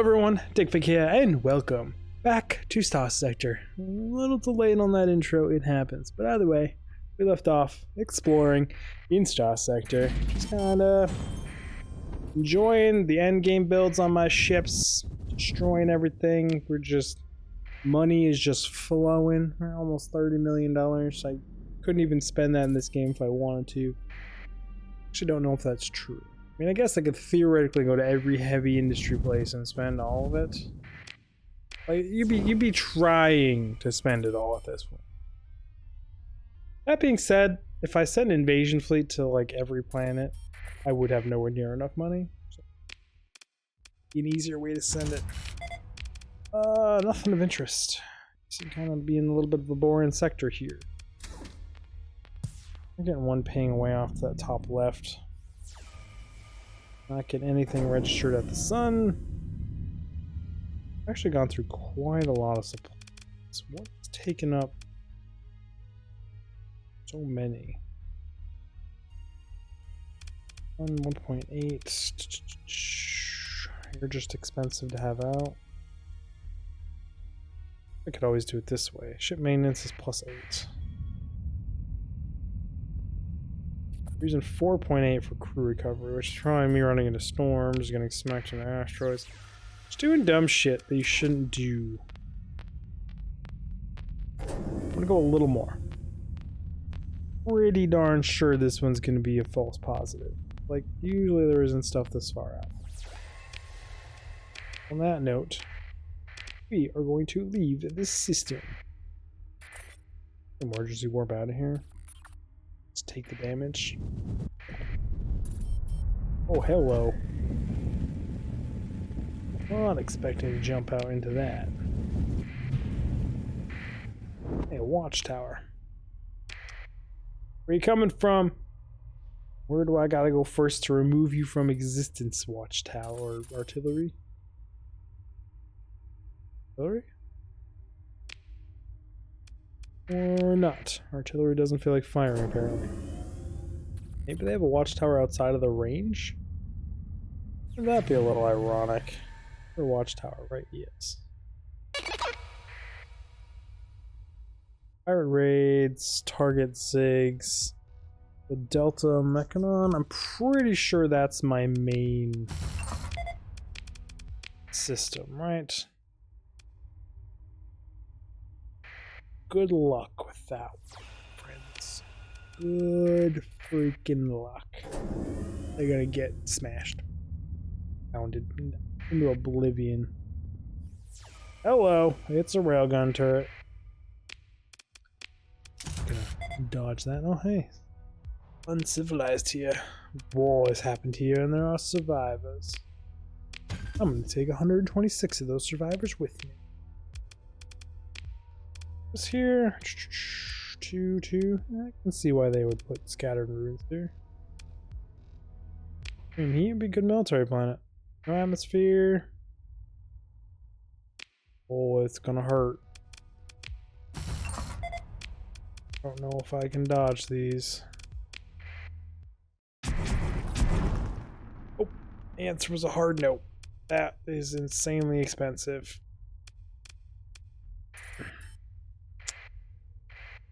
everyone, Digfig here, and welcome back to Starsector. A little delayed on that intro, it happens, but either way, we left off exploring in Starsector, just kinda enjoying the endgame builds on my ships, destroying everything. Money is just flowing. We're almost $30 million. I couldn't even spend that in this game if I wanted to. Actually don't know if that's true. I mean, I guess I could theoretically go to every heavy industry place and spend all of it. Like, you'd be trying to spend it all at this point. That being said, if I sent an invasion fleet to like every planet, I would have nowhere near enough money. So, an easier way to send it. Nothing of interest. So kind of being a little bit of a boring sector here. I'm getting one ping away off to that top left. Not getting anything registered at the sun. I've actually gone through quite a lot of supplies. What's taken up so many? 1.8. You're just expensive to have out. I could always do it this way. Ship maintenance is +8. Using 4.8 for crew recovery, which is probably me running into storms, getting smacked into asteroids. Just doing dumb shit that you shouldn't do. I'm gonna go a little more. Pretty darn sure this one's gonna be a false positive. Like, usually there isn't stuff this far out. On that note, we are going to leave this system. Emergency warp out of here. Let's take the damage. Oh, hello. Not expecting to jump out into that. Hey, a watchtower. Where are you coming from? Where do I gotta go first to remove you from existence, watchtower or artillery? Artillery? Or not. Artillery doesn't feel like firing, apparently. Maybe they have a watchtower outside of the range? Would that be a little ironic? Or watchtower, right? Yes. Pirate raids, target zigs, the Delta Mechanon. I'm pretty sure that's my main system, right? Good luck with that one, friends. Good freaking luck. They're gonna get smashed. Pounded into oblivion. Hello, it's a railgun turret. Gonna dodge that. Oh, hey. Uncivilized here. War has happened here and there are survivors. I'm gonna take 126 of those survivors with me. This here, 2. I can see why they would put scattered ruins there. I mean, he'd be a good military planet. No atmosphere. Oh, it's gonna hurt. Don't know if I can dodge these. Oh, the answer was a hard no. That is insanely expensive.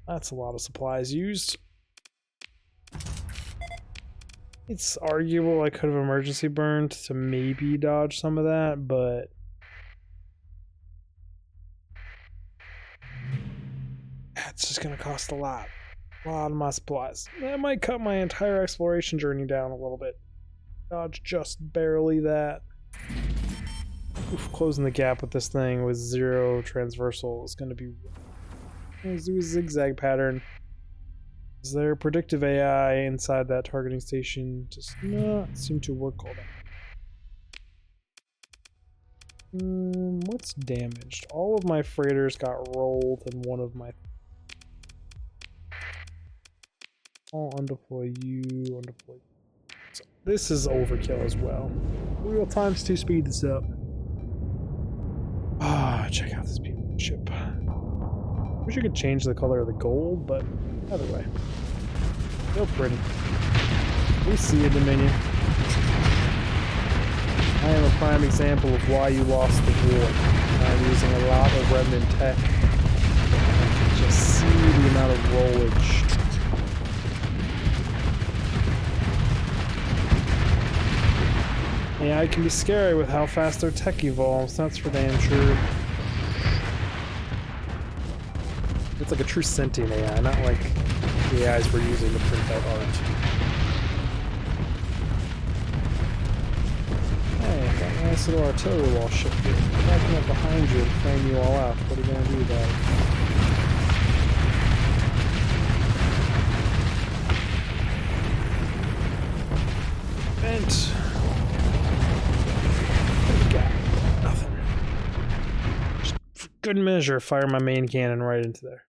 That's a lot of supplies used. It's arguable I could have emergency burned to maybe dodge some of that, but that's just gonna cost a lot. A lot of my supplies. That might cut my entire exploration journey down a little bit. Dodge just barely that. Oof, closing the gap with this thing with 0 transversal is gonna be. Let's do a zigzag pattern. Is there predictive AI inside that targeting station? Does not seem to work all that. What's damaged? All of my freighters got rolled and one of my... I'll undeploy you, undeploy you. So this is overkill as well. Real times to speed this up. Ah, check out this beautiful ship. Wish you could change the color of the gold, but either way. Still pretty. We see a Dominion. I am a prime example of why you lost the war. I'm using a lot of remnant tech. I can just see the amount of rollage. AI can be scary with how fast their tech evolves, that's for damn sure. It's like a true sentient AI, not like the AIs we're using to print out art. Hey, got a nice little artillery wall ship here. Backing up behind you and frame you all out. What are you gonna do about it? Vent! Nothing. Just for good measure, fire my main cannon right into there.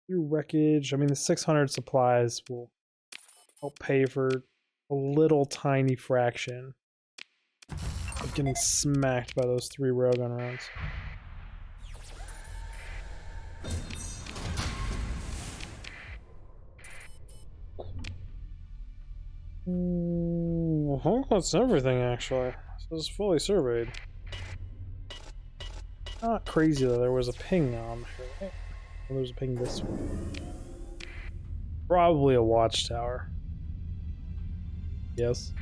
Through wreckage, I mean the 600 supplies will help pay for a little tiny fraction of getting smacked by those 3 railgun rounds. I think that's everything actually. This is fully surveyed. Not crazy though, there was a ping on here. Oh, there's a ping this way. Probably a watchtower. Yes.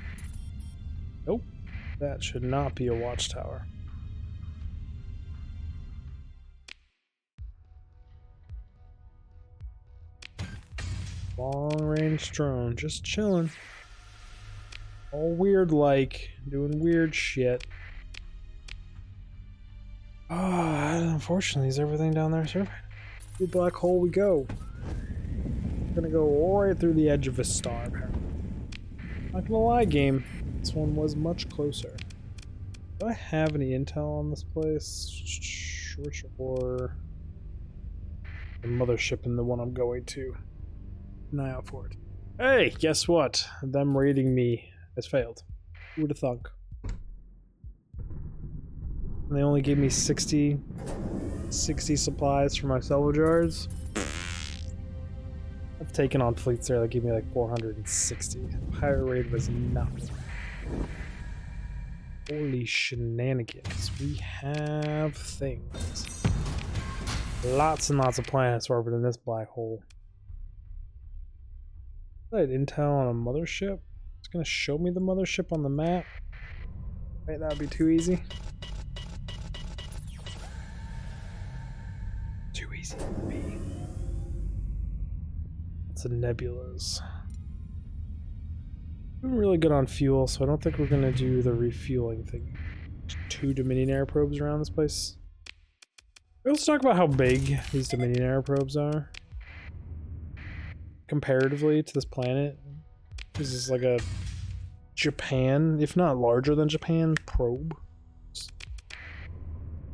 Nope. That should not be a watchtower. Long-range drone, just chilling. All weird like, doing weird shit. Unfortunately, is everything down there surveyed? Through black hole we go. We're gonna go right through the edge of a star, apparently. Not gonna lie, game. This one was much closer. Do I have any intel on this place? Or the mothership in the one I'm going to. An eye out for it. Hey, guess what? Them raiding me has failed. Who would have thunk? And they only gave me 60 supplies for my salvage yards. I've taken on fleets there that give me like 460. Pirate raid was nothing. Holy shenanigans. We have things. Lots and lots of planets orbiting this black hole. I had intel on a mothership. It's gonna show me the mothership on the map. Right, that would be too easy. Too easy to be. It's a nebulas. I'm really good on fuel, so I don't think we're gonna do the refueling thing. 2 Dominion air probes around this place. Let's talk about how big these Dominion air probes are. Comparatively to this planet. This is like a Japan, if not larger than Japan, probe.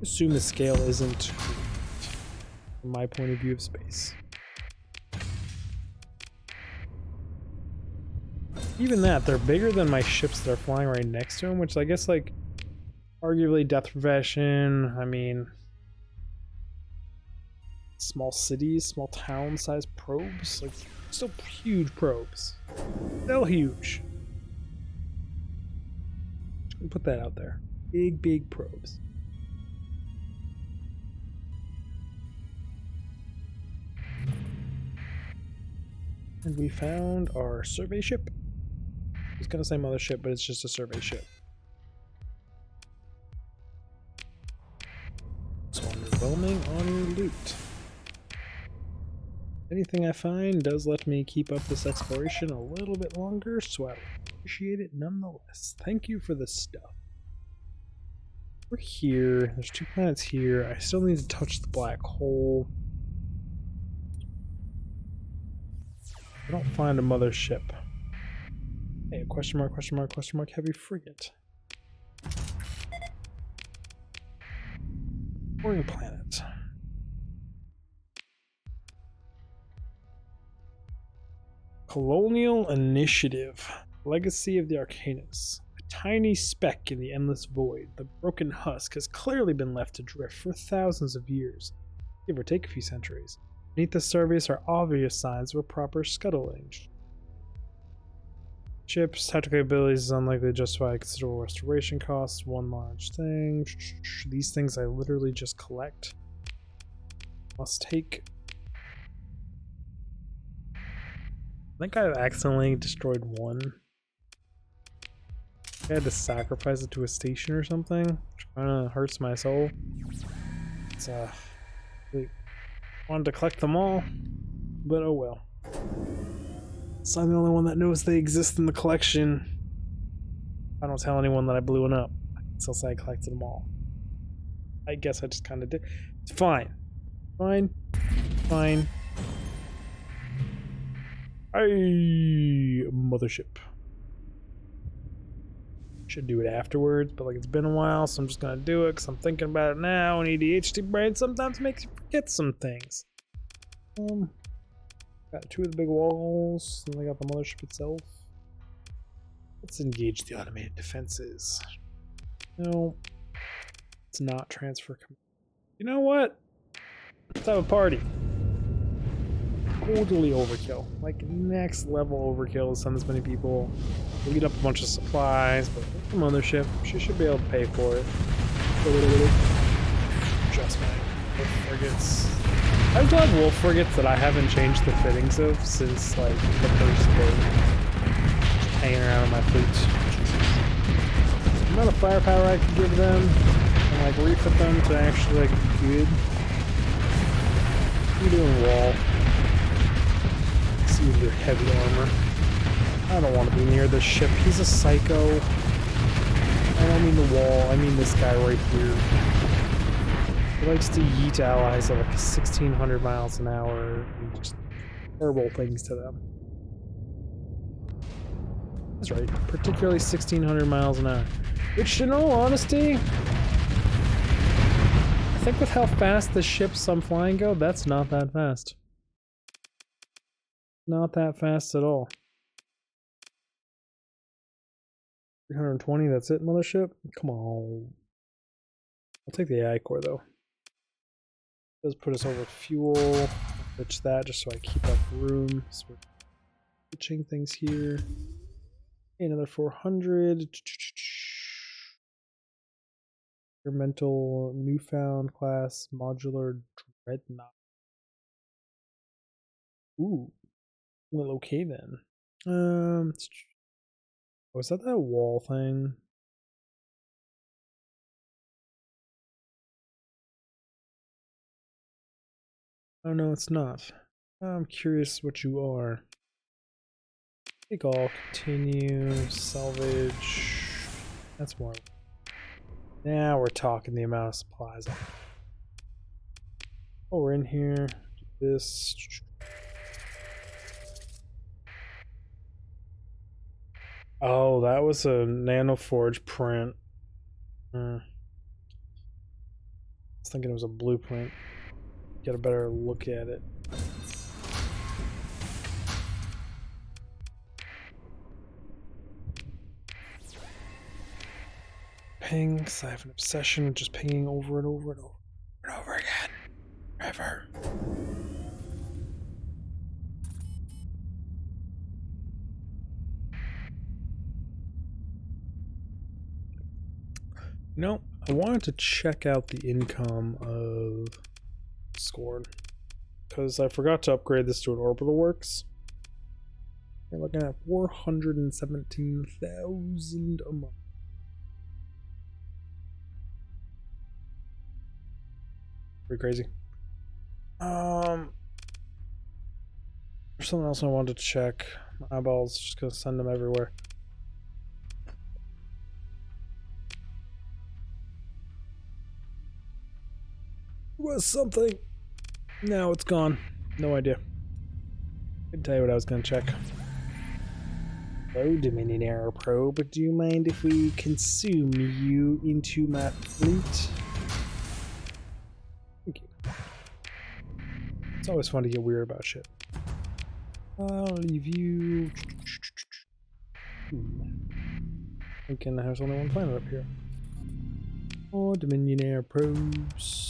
Assume the scale isn't from my point of view of space. Even that, they're bigger than my ships that are flying right next to them, which I guess, like, arguably depth profession, I mean, small cities, small town-sized probes, like, still huge probes. Still huge. Just gonna put that out there. Big, big probes. And we found our survey ship. I was gonna say mothership, but it's just a survey ship. So underwhelming on your loot. Anything I find does let me keep up this exploration a little bit longer, so I appreciate it nonetheless. Thank you for the stuff. We're here. There's 2 planets here. I still need to touch the black hole. I don't find a mothership. Hey, question mark, question mark, question mark, heavy frigate. Boring planet. Colonial Initiative. Legacy of the Arkgneisis. A tiny speck in the endless void, the broken husk has clearly been left to drift for thousands of years, give or take a few centuries. Beneath the surface are obvious signs of a proper scuttling. Ships, tactical abilities is unlikely to justify considerable restoration costs. One large thing. These things I literally just collect. Must take. I think I've accidentally destroyed one. I had to sacrifice it to a station or something, which kinda hurts my soul. It's really wanted to collect them all, but oh well. So I'm the only one that knows they exist in the collection. I don't tell anyone that I blew one up. I can still say I collected them all. I guess I just kinda did. It's fine. Fine. Fine. Hey, mothership. Should do it afterwards, but like it's been a while, so I'm just gonna do it because I'm thinking about it now. And ADHD brain sometimes makes you forget some things. Got two of the big walls, then I got the mothership itself. Let's engage the automated defenses. No, it's not transfer command. You know what? Let's have a party. Totally overkill. Like next level overkill to send this many people. We'll get up a bunch of supplies, but the mothership, she should be able to pay for it. Just my wolf frigates. I still have wolf frigates that I haven't changed the fittings of since like the first day. Just hanging around in my fleet. The amount of firepower I could give them and like refit them to actually like good. What are you doing, wall? See your heavy armor. I don't want to be near this ship. He's a psycho. I don't mean the wall. I mean this guy right here. He likes to yeet allies at like 1,600 miles an hour and just horrible things to them. That's right. Particularly 1,600 miles an hour. Which, in all honesty, I think with how fast the ships I'm flying go, that's not that fast. Not that fast at all. 320, that's it, mothership? Come on. I'll take the AI core though. It does put us over fuel. I'll pitch that just so I keep up room. So we're pitching things here. Another 400. Experimental newfound class modular dreadnought. Ooh. Well, okay then. Was that wall thing? Oh no, it's not. I'm curious what you are. Take all, continue, salvage. That's more. Now we're talking the amount of supplies. Oh, we're in here. Do this. Oh, that was a nanoforge print. I was thinking it was a blueprint. Get a better look at it. Ping, because I have an obsession with just pinging over and over and over and over again. Forever. No, I wanted to check out the income of Scorn because I forgot to upgrade this to an orbital works. We're looking at 417,000 a month. Pretty crazy. There's something else I wanted to check. My eyeballs, just gonna send them everywhere. Was something. Now it's gone. No idea. I can tell you what I was gonna check. Hello, Dominion Air Probe. Do you mind if we consume you into my fleet? Thank you. It's always fun to get weird about shit. I'll leave you. Thinking there's only one planet up here. Oh, Dominion Air Probes.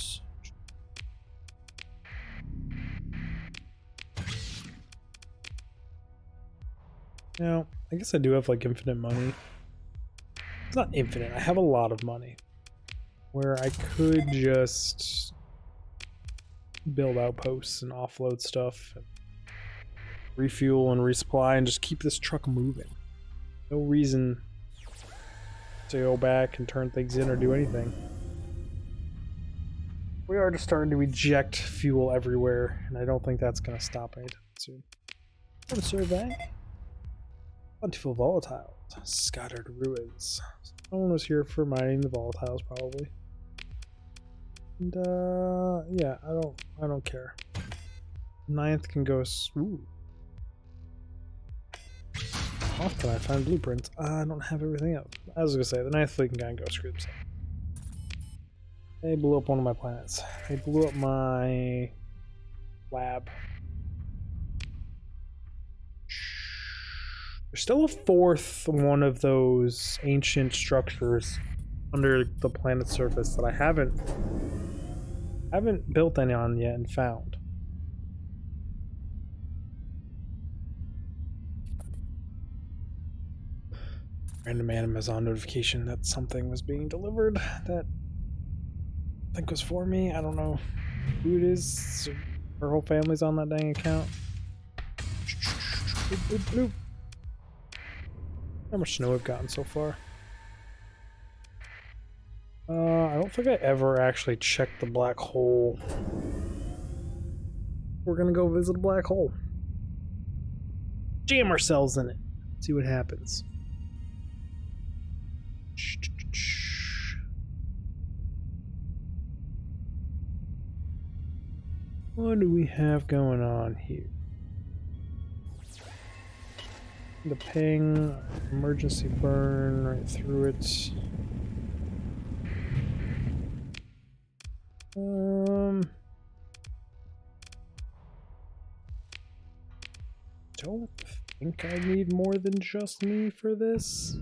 Now, I guess I do have like infinite money. It's not infinite. I have a lot of money where I could just build outposts and offload stuff, and refuel and resupply, and just keep this truck moving. No reason to go back and turn things in or do anything. We are just starting to eject fuel everywhere, and I don't think that's going to stop anytime soon. What a survey. Plentiful volatiles. Scattered ruins. Someone was here for mining the volatiles, probably. And, yeah, I don't care. Ninth can go... Ooh. How can I find blueprints? I don't have everything else. I was gonna say, the ninth fleet can kind of go screw themselves. They blew up one of my planets. They blew up my lab. There's still a fourth one of those ancient structures under the planet's surface that I haven't built any on yet and found. Random Amazon notification that something was being delivered that I think was for me. I don't know who it is. Her whole family's on that dang account. How much snow I've gotten so far? I don't think I ever actually checked the black hole. We're gonna go visit a black hole. Jam ourselves in it. See what happens. What do we have going on here? The ping, emergency burn right through it. Don't think I need more than just me for this.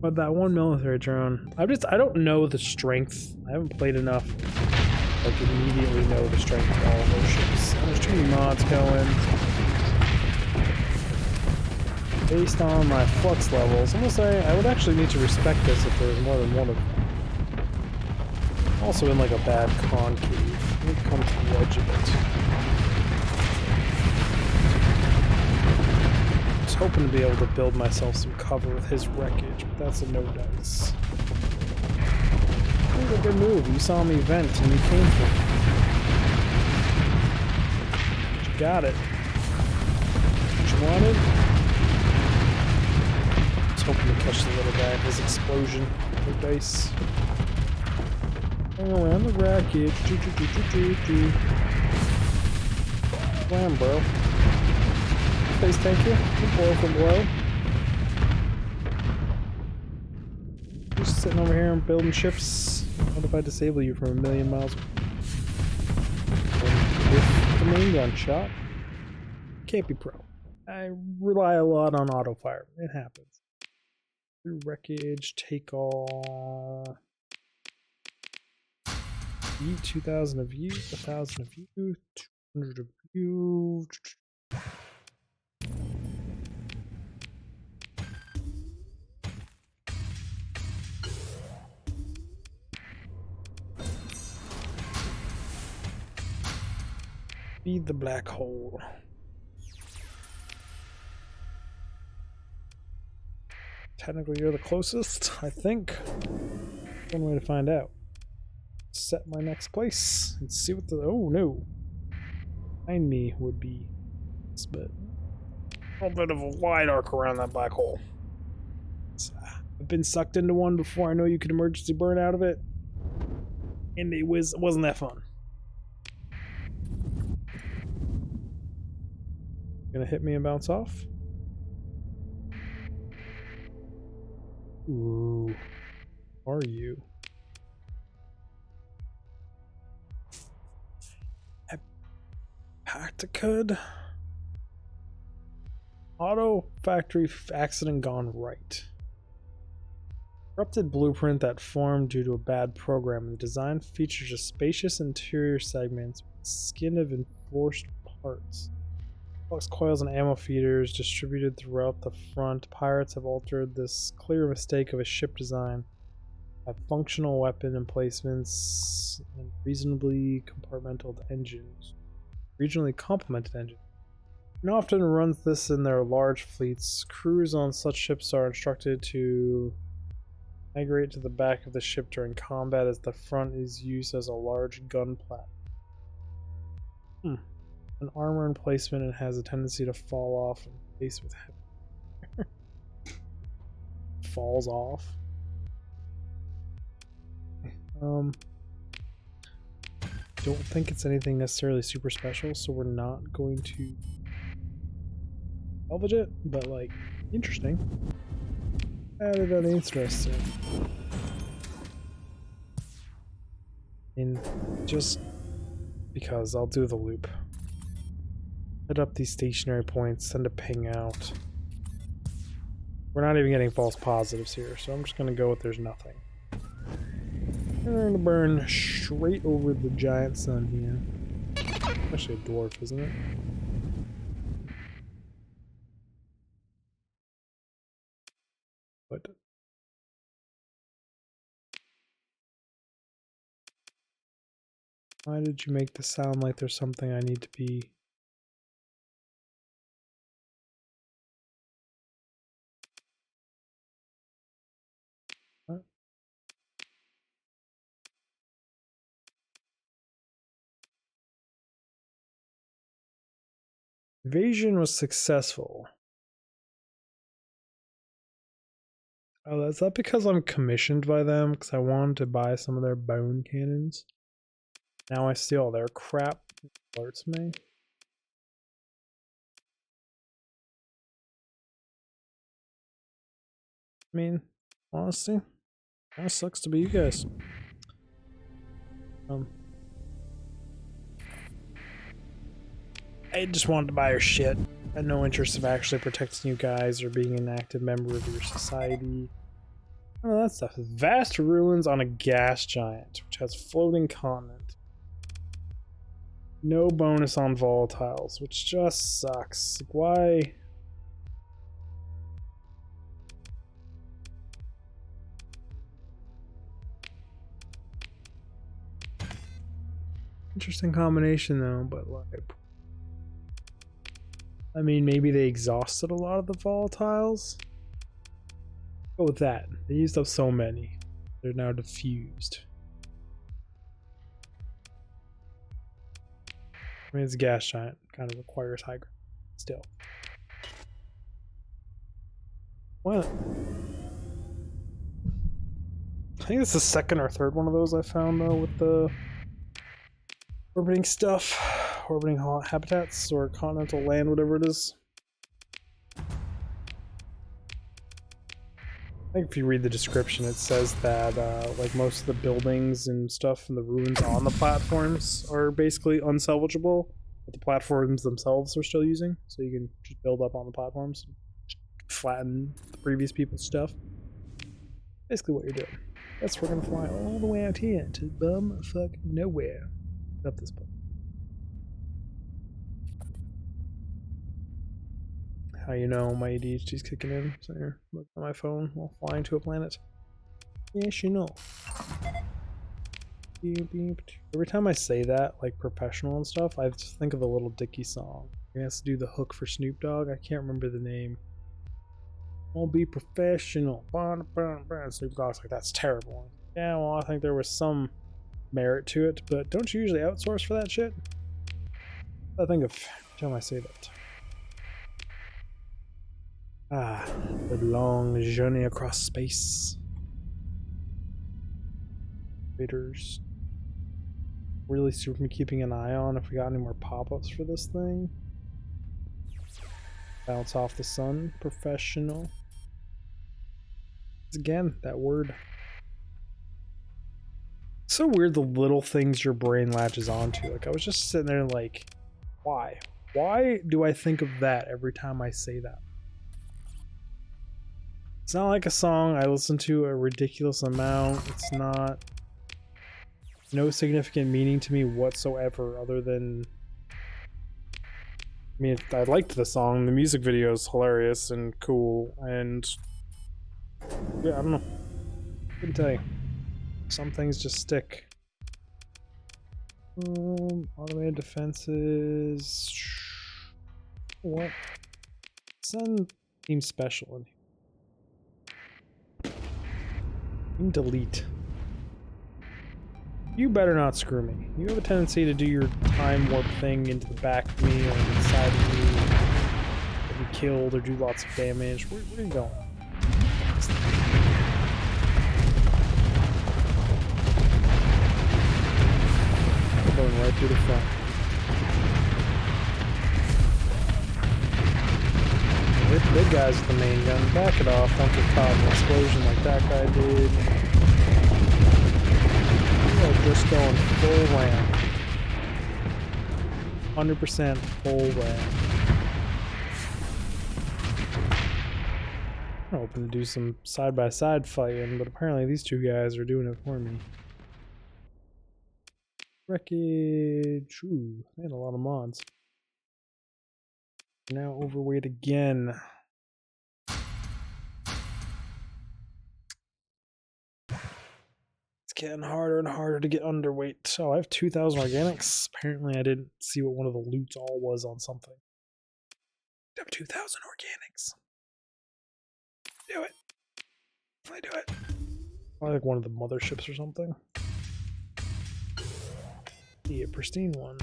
But that one military drone, I don't know the strength. I haven't played enough. Like immediately know the strength of all of those ships. There's too many mods going. Based on my flux levels, I'm gonna say I would actually need to respect this if there was more than one of them. Also in like a bad concave. Let me come to the edge of it. I was hoping to be able to build myself some cover with his wreckage, but that's a no dice. That was a good move. You saw me vent and you came for it. But you got it. What you wanted? I was hoping to catch the little guy in his explosion. No dice. Oh, and the wreckage. Wham, bro. Face tank you. Blow from below. Just sitting over here and building ships. What if I disable you from 1,000,000 miles? With the main gun shot. Can't be pro. I rely a lot on auto fire. It happens. Through wreckage, take all. 2,000 of you, 1,000 of you, 200 of you. Feed the black hole. Technically, you're the closest, I think. One way to find out. Set my next place and see what the. Oh no! Behind me would be. But a little bit of a wide arc around that black hole. I've been sucked into one before. I know you could emergency burn out of it, and it wasn't that fun. Gonna hit me and bounce off. Ooh, are you? Pacticud? Auto factory accident gone right. Corrupted blueprint that formed due to a bad program. The design features a spacious interior segment with skin of enforced parts. Flux coils and ammo feeders distributed throughout the front. Pirates have altered this clear mistake of a ship design. Have functional weapon emplacements and reasonably compartmented engines. Regionally complemented engines. And often runs this in their large fleets. Crews on such ships are instructed to migrate to the back of the ship during combat, as the front is used as a large gun platform. An armor emplacement and has a tendency to fall off and face with heavy. Falls off. Don't think it's anything necessarily super special, so we're not going to salvage it, but like, interesting. Added that interesting. And just because I'll do the loop. Set up these stationary points, send a ping out. We're not even getting false positives here, so I'm just gonna go with there's nothing. And we're gonna burn straight over the giant sun here. Actually a dwarf, isn't it? But why did you make this sound like there's something I need to be? What? Invasion was successful. Oh, is that because I'm commissioned by them? Because I wanted to buy some of their bone cannons. Now I see all their crap. It alerts me. I mean, honestly, kind of sucks to be you guys. I just wanted to buy your shit. I had no interest of actually protecting you guys or being an active member of your society. Oh, that stuff. Vast ruins on a gas giant, which has floating continent. No bonus on volatiles, which just sucks. Like, why? Interesting combination though, but like, I mean, maybe they exhausted a lot of the volatiles. Go with that. They used up so many. They're now diffused. I mean, it's a gas giant. Kind of requires high ground. Still. What? I think it's the second or third one of those I found though with the orbiting stuff. Orbiting habitats or continental land, whatever it is. I think if you read the description, it says that like most of the buildings and stuff and the ruins on the platforms are basically unsalvageable, but the platforms themselves are still using, so you can just build up on the platforms, flatten the previous people's stuff. Basically what you're doing. Guess we're gonna fly all the way out here to bumfuck nowhere. Up this point. How you know my ADHD's kicking in? So here, look at my phone while flying to a planet. Yes, you know. Beep, beep. Every time I say that, like professional and stuff, I just think of the Little Dicky song. He has to do the hook for Snoop Dogg. I can't remember the name. I'll be professional. Snoop Dogg's like, that's terrible. Yeah, well, I think there was some merit to it, but don't you usually outsource for that shit? I think of every time I say that. Ah, the long journey across space. Raiders. Really super keeping an eye on if we got any more pop-ups for this thing. Bounce off the sun. Professional. Again, that word. It's so weird the little things your brain latches onto. Like, I was just sitting there like, why? Why do I think of that every time I say that? It's not like a song I listen to a ridiculous amount. It's not no significant meaning to me whatsoever other than I mean, I liked the song. The music video is hilarious and cool, and yeah, I don't know. I can tell you, some things just stick. Automated defenses. What? Send team special in here. Team delete. You better not screw me. You have a tendency to do your time warp thing into the back of me or the side of me, get me killed or do lots of damage. Where are you going? I'm going right through the front. Hit the big guys with the main gun. Back it off. Don't get caught in an explosion like that guy did. Just going full ram. 100% full ram. I'm hoping to do some side-by-side fighting, but apparently these two guys are doing it for me. Wreckage. Ooh, they had a lot of mods. Now overweight again. Getting harder and harder to get underweight. So I have 2,000 organics. Apparently I didn't see what one of the loots all was on something. I have 2,000 organics. Do it. I do it. I like one of the motherships or something. Yeah, pristine one.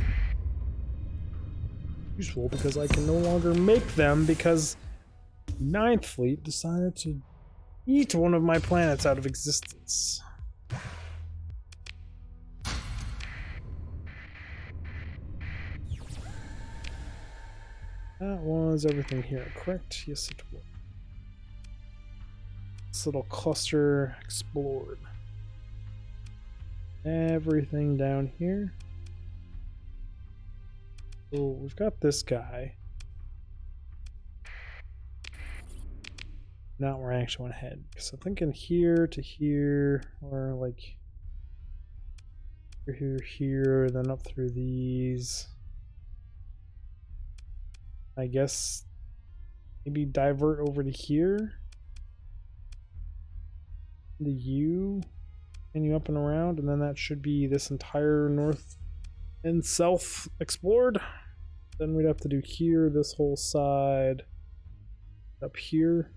Useful because I can no longer make them because Ninth Fleet decided to eat one of my planets out of existence. That was everything here, correct? Yes, it was. This little cluster explored. Everything down here. Oh, we've got this guy. Not where I actually want to head. So I'm thinking here to here, or like here, then up through these. I guess maybe divert over to here. The U, and you up and around, and then that should be this entire north and south explored. Then we'd have to do here, this whole side, up here.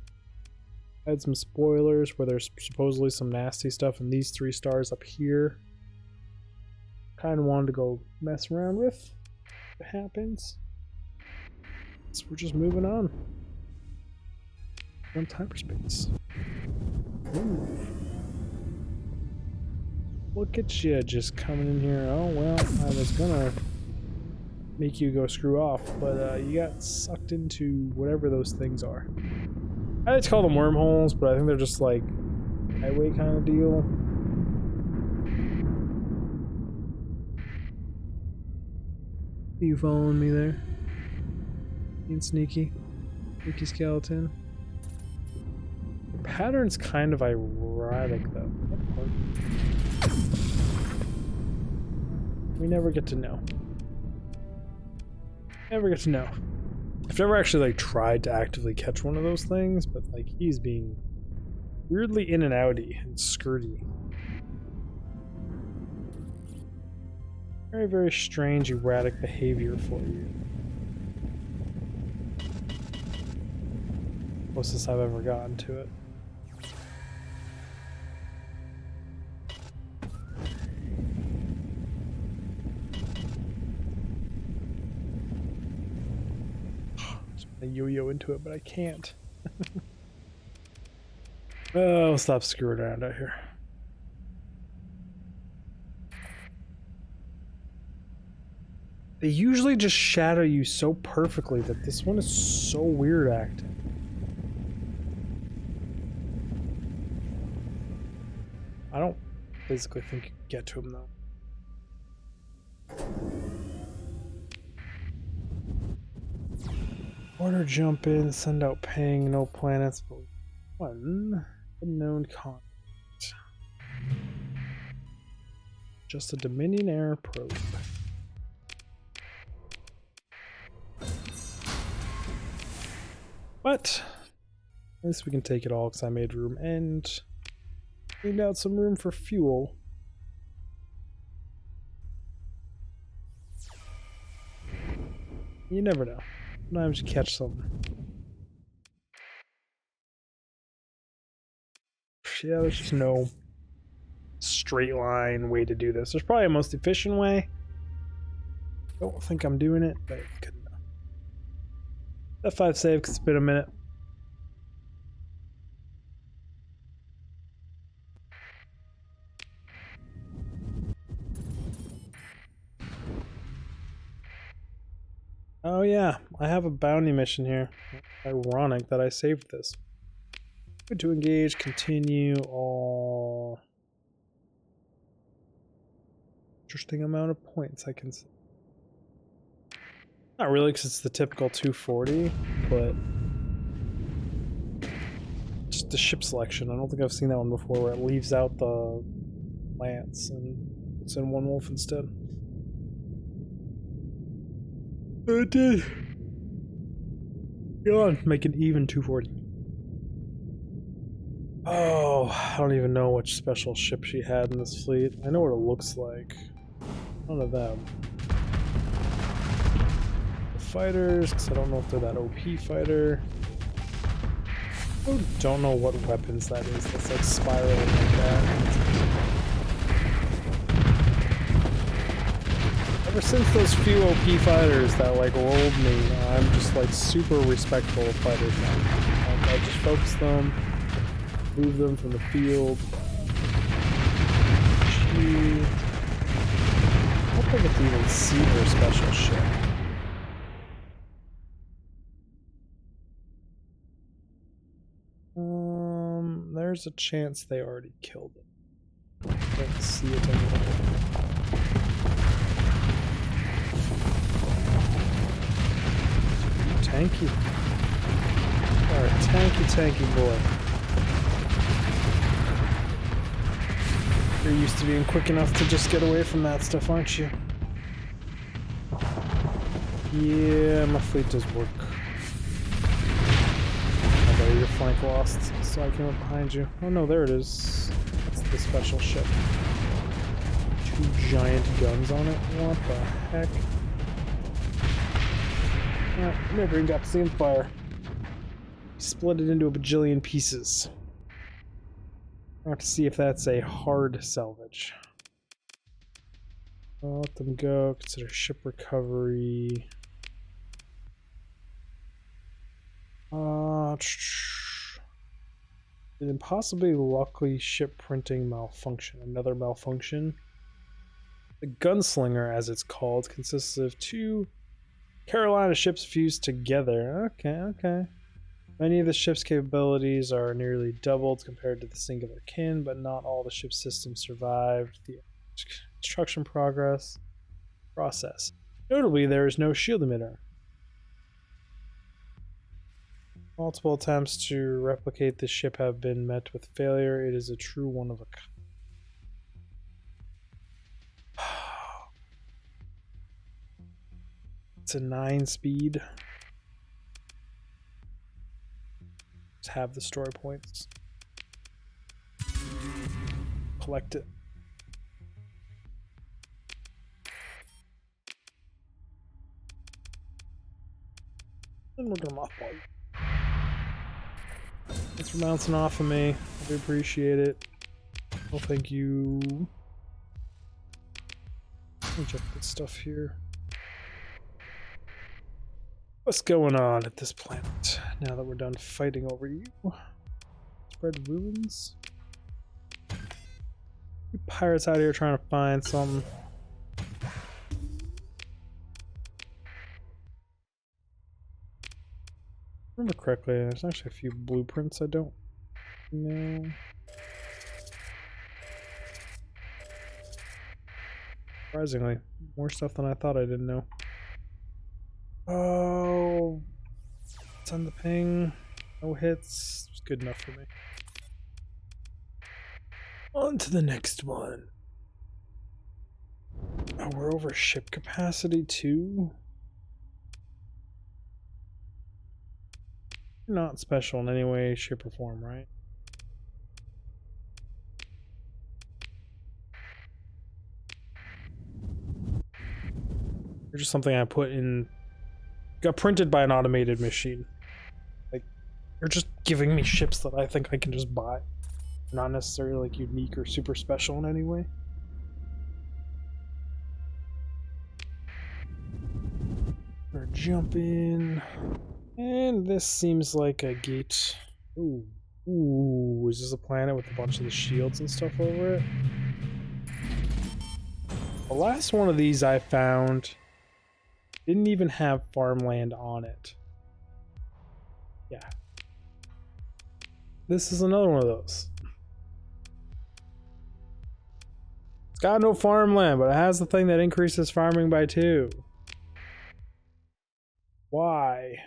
Add some spoilers where there's supposedly some nasty stuff, and these 3 stars up here. Kind of wanted to go mess around with. If it happens. So we're just moving on. From hyperspace. Ooh. Look at you just coming in here. Oh well, I was gonna make you go screw off, but you got sucked into whatever those things are. I like to call them wormholes, but I think they're just like highway kind of deal. Are you following me there? Being sneaky. Sneaky skeleton. The pattern's kind of erratic though. We never get to know. Never get to know. I've never actually like tried to actively catch one of those things, but like he's being weirdly in and outy and skirty. Very, very strange, erratic behavior for you. Closest I've ever gotten to it. I yo-yo into it, but I can't. Oh, I'll stop screwing around out here. They usually just shadow you so perfectly that this one is so weird acting. I don't physically think you can get to him though. Order jump in, send out ping, no planets, but one unknown continent. Just a Dominion era probe. But at least we can take it all because I made room and cleaned out some room for fuel. You never know. Sometimes you catch something. Yeah, there's just no straight line way to do this. There's probably a most efficient way. Don't think I'm doing it, but good enough. F5 save because it's been a minute. Oh yeah, I have a bounty mission here. Ironic that I saved this. Good to engage, continue, all. Interesting amount of points I can see. Not really, because it's the typical 240, but just the ship selection. I don't think I've seen that one before, where it leaves out the lance and it's in one wolf instead. It did. Go on, make it even 240. Oh, I don't even know which special ship she had in this fleet. I know what it looks like. None of them. The fighters, because I don't know if they're that OP fighter. I don't know what weapons that is. That's like spiraling like that. Ever since those few OP fighters that like rolled me, I'm just like super respectful of fighters now. I just focus them, move them from the field. I don't think it's even see her special ship. There's a chance they already killed it. I can't see it anymore. Tanky. Alright, tanky boy. You're used to being quick enough to just get away from that stuff, aren't you? Yeah, my fleet does work. Although your flank lost, so I came up behind you. Oh no, there it is. That's the special ship. 2 giant guns on it. What the heck? Never got to see him fire. Split it into a bajillion pieces. I have to see if that's a hard salvage. I'll let them go. Consider ship recovery. An impossibly lucky ship printing malfunction. Another malfunction. The Gunslinger, as it's called, consists of 2 Carolina ships fused together. Okay. Many of the ship's capabilities are nearly doubled compared to the singular kin, but not all the ship's systems survived the construction process. Notably, there is no shield emitter. Multiple attempts to replicate the ship have been met with failure. It is a true one of a kind. It's a 9 speed. Just have the story points. Collect it. And we're gonna mothball you. Thanks for bouncing off of me. I do appreciate it. Well, thank you. Let me check this stuff here. What's going on at this planet now that we're done fighting over you? Spread ruins? You pirates out here trying to find some. Remember correctly, there's actually a few blueprints I don't know. Surprisingly, more stuff than I thought I didn't know. Oh, send the ping. No hits. It's good enough for me. On to the next one. Oh, we're over ship capacity too? Not special in any way, shape, or form, right? You're just something I put in, got printed by an automated machine. Like, you're just giving me ships that I think I can just buy. Not necessarily like unique or super special in any way. Or jump in. And this seems like a gate. Ooh. Ooh, is this a planet with a bunch of the shields and stuff over it? The last one of these I found didn't even have farmland on it. Yeah. This is another one of those. It's got no farmland, but it has the thing that increases farming by 2. Why?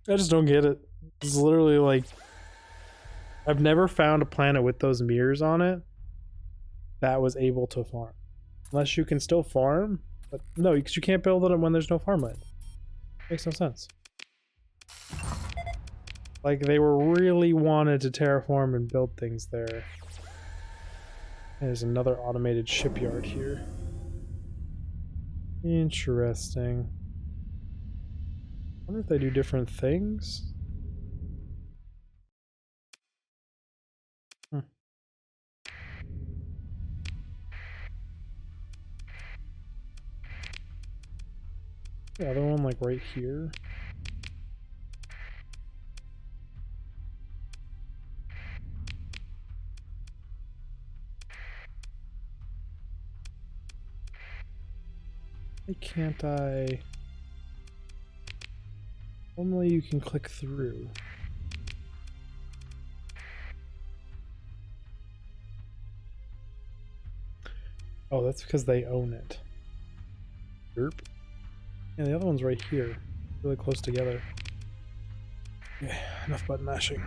I just don't get it. It's literally like, I've never found a planet with those mirrors on it that was able to farm. Unless you can still farm, but no, because you can't build it when there's no farmland. Makes no sense. Like, they were really wanted to terraform and build things there. There's another automated shipyard here. Interesting. I wonder if they do different things. The other one, like right here. Why can't I? Normally you can click through. Oh, that's because they own it. Derp. Yeah, the other one's right here. Really close together. Yeah, enough button mashing.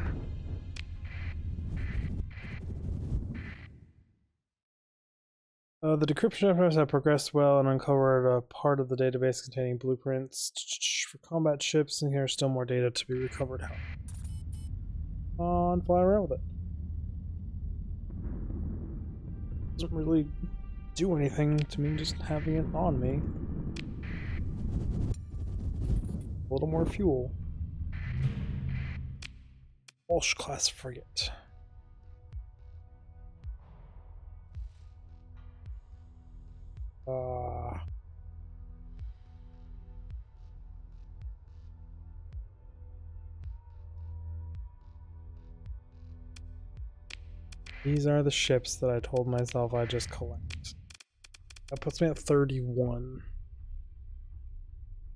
The decryption efforts have progressed well and uncovered a part of the database containing blueprints for combat ships, and here's still more data to be recovered. On, fly around with it. Doesn't really do anything to me just having it on me. A little more fuel. Walsh class frigate. These are the ships that I told myself I'd just collect. That puts me at 31.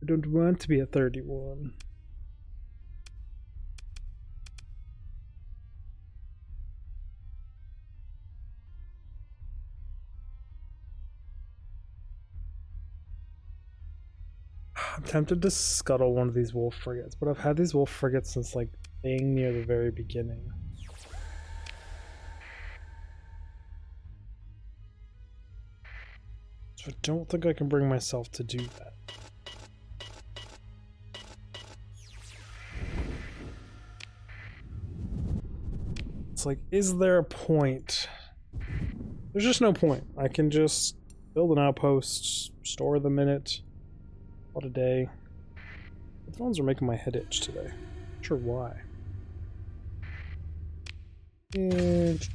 I don't want to be at 31. I'm tempted to scuttle one of these wolf frigates, but I've had these wolf frigates since like dang near the very beginning. So I don't think I can bring myself to do that. It's like, is there a point? There's just no point. I can just build an outpost, store them in it. What a day. The phones are making my head itch today. Not sure why. And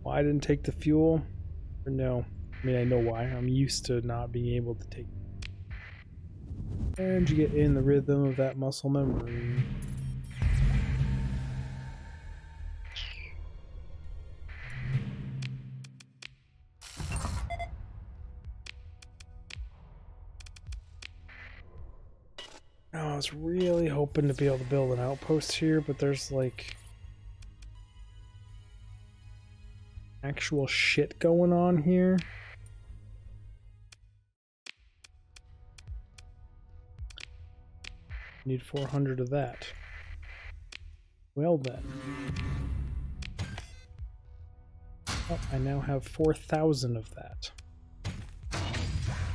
why I didn't take the fuel? Or no. I mean, I know why. I'm used to not being able to take. And you get in the rhythm of that muscle memory. I was really hoping to be able to build an outpost here, but there's like actual shit going on here. Need 400 of that. Well then. Oh, I now have 4,000 of that.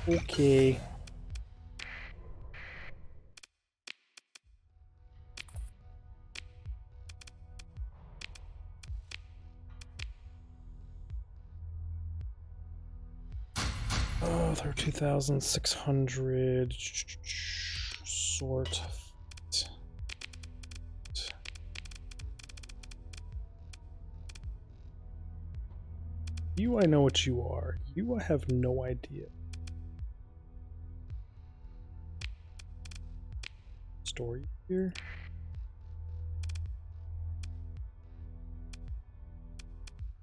Okay. Oh, 32,600 sort. You, I know what you are. You, I have no idea. Story here.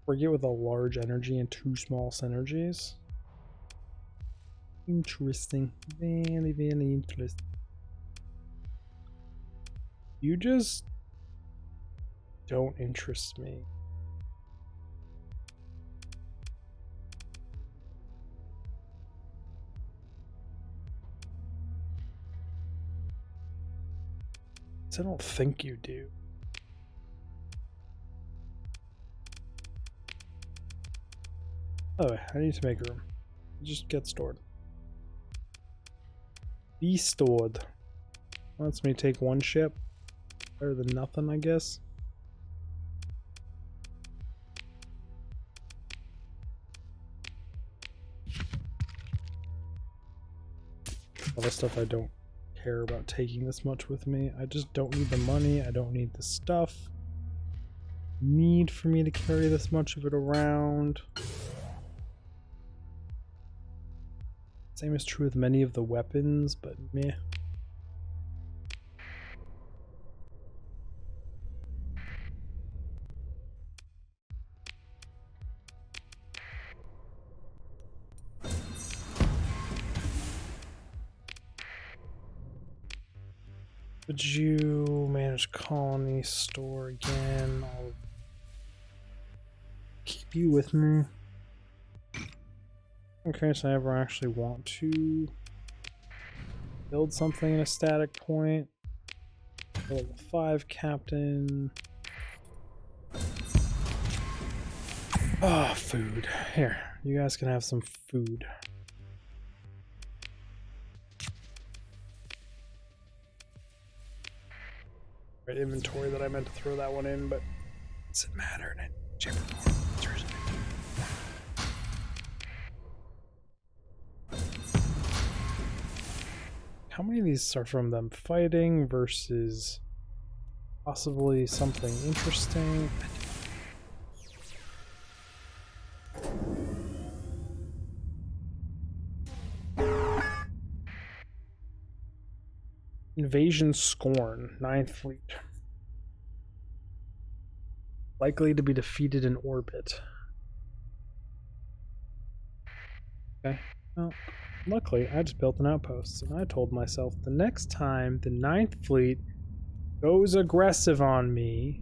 Forget with a large energy and 2 small synergies. Interesting. Very, very interesting. You just don't interest me. I don't think you do. Oh, I need to make room. Just get stored. Be stored. Lets me take 1 ship. Better than nothing, I guess. All the stuff I don't care about taking this much with me. I just don't need the money. I don't need the stuff. Need for me to carry this much of it around. Same is true with many of the weapons, but meh. Would you manage colony store again? I'll keep you with me. In case I ever actually want to build something in a static point. Level 5 captain. Ah, food. Here, you guys can have some food. Right, inventory that I meant to throw that one in, but it doesn't matter in it. How many of these are from them fighting versus possibly something interesting? Invasion Scorn, 9th Fleet. Likely to be defeated in orbit. Okay. Well, luckily, I just built an outpost, and I told myself the next time the 9th Fleet goes aggressive on me,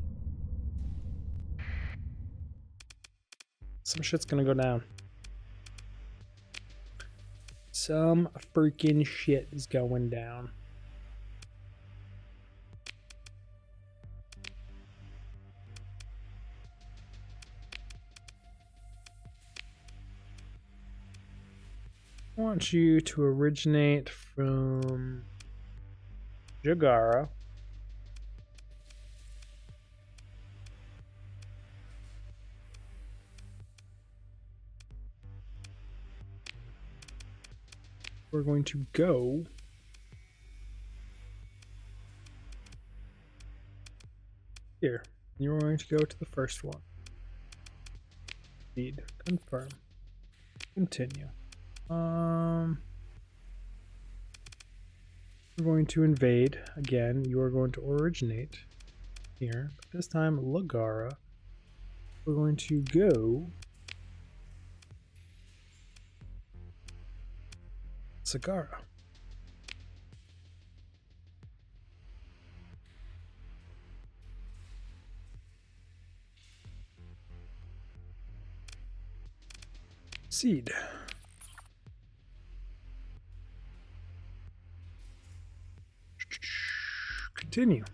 some shit's gonna go down. Some freaking shit is going down. I want you to originate from Jagara. We're going to go here. You're going to go to the first one. Feed, confirm, continue. We're going to invade again. You are going to originate here, but this time Lagara. We're going to go Sagara. Seed. continue.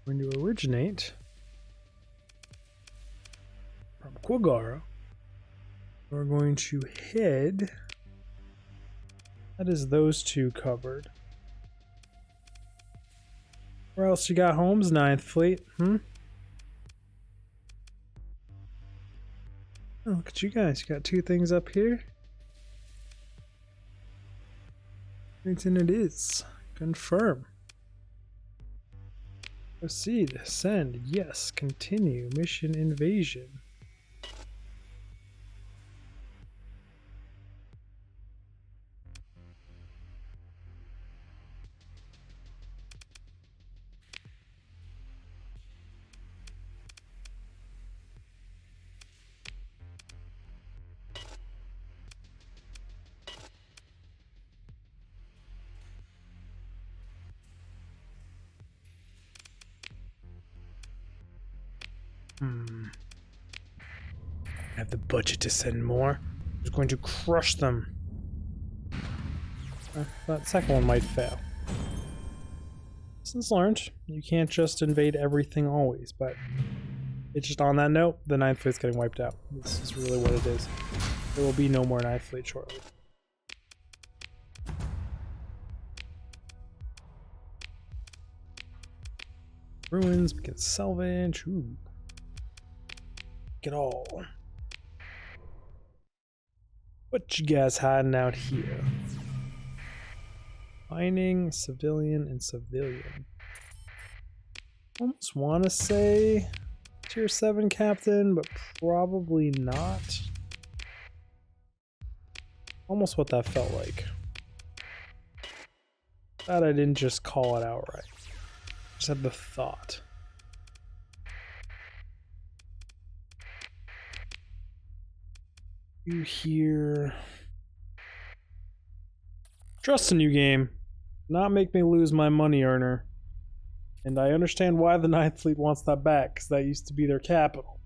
We're going to originate from Quagara. We're going to head. That is those two covered. Where else you got homes, 9th Fleet? Oh, look at you guys. You got two things up here. And it is. Confirm. Proceed. Send. Yes. Continue. Mission invasion. I have the budget to send more. I'm just going to crush them. That second one might fail. Lessons learned. You can't just invade everything always, but it's just on that note, the 9th Fleet's getting wiped out. This is really what it is. There will be no more 9th Fleet shortly. Ruins, we can salvage. Ooh. Get all. What you guys hiding out here? Mining, civilian, and civilian. Almost want to say tier 7 captain, but probably not. Almost what that felt like. Glad I didn't just call it outright. Just had the thought. You hear. Trust a new game. Not make me lose my money earner. And I understand why the 9th Fleet wants that back, because that used to be their capital.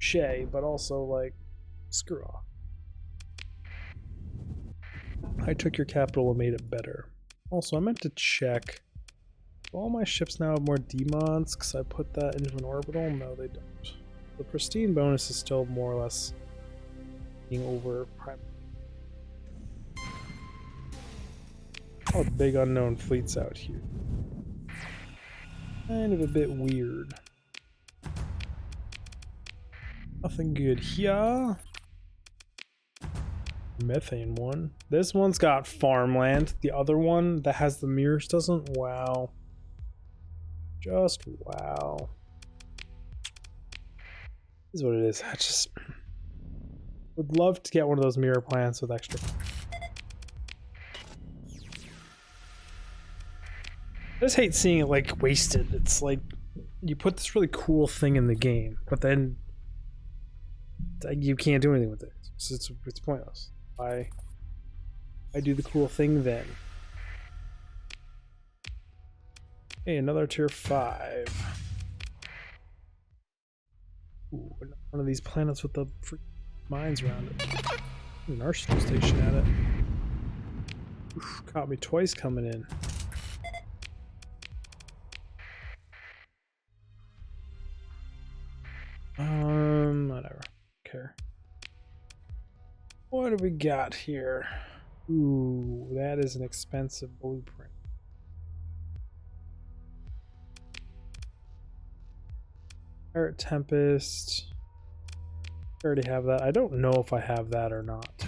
Shay, but also, like, screw off. I took your capital and made it better. Also, I meant to check. Do all my ships now have more demods because I put that into an orbital? No, they don't. The pristine bonus is still more or less being over prime. Oh, big unknown fleets out here. Kind of a bit weird. Nothing good here. Methane one. This one's got farmland. The other one that has the mirrors doesn't. Wow. Just wow. This is what it is. I just would love to get one of those mirror plants with extra. I just hate seeing it like wasted. It's like you put this really cool thing in the game, but then you can't do anything with it. So it's pointless. I do the cool thing then. Hey, another tier 5. Ooh, one of these planets with the mines around it. An arsenal station at it. Oof, caught me twice coming in. Whatever. Care. What do we got here? Ooh, that is an expensive blueprint. Pirate Tempest. I already have that. I don't know if I have that or not.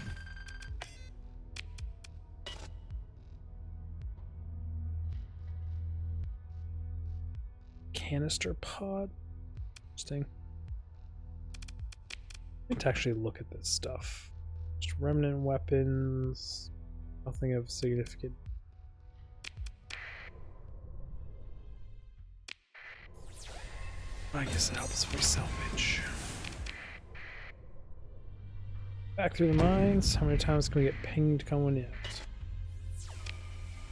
Canister pod. Interesting. I need to actually look at this stuff. Just remnant weapons. Nothing of significant. I guess it helps if we salvage. Back through the mines. How many times can we get pinged coming in?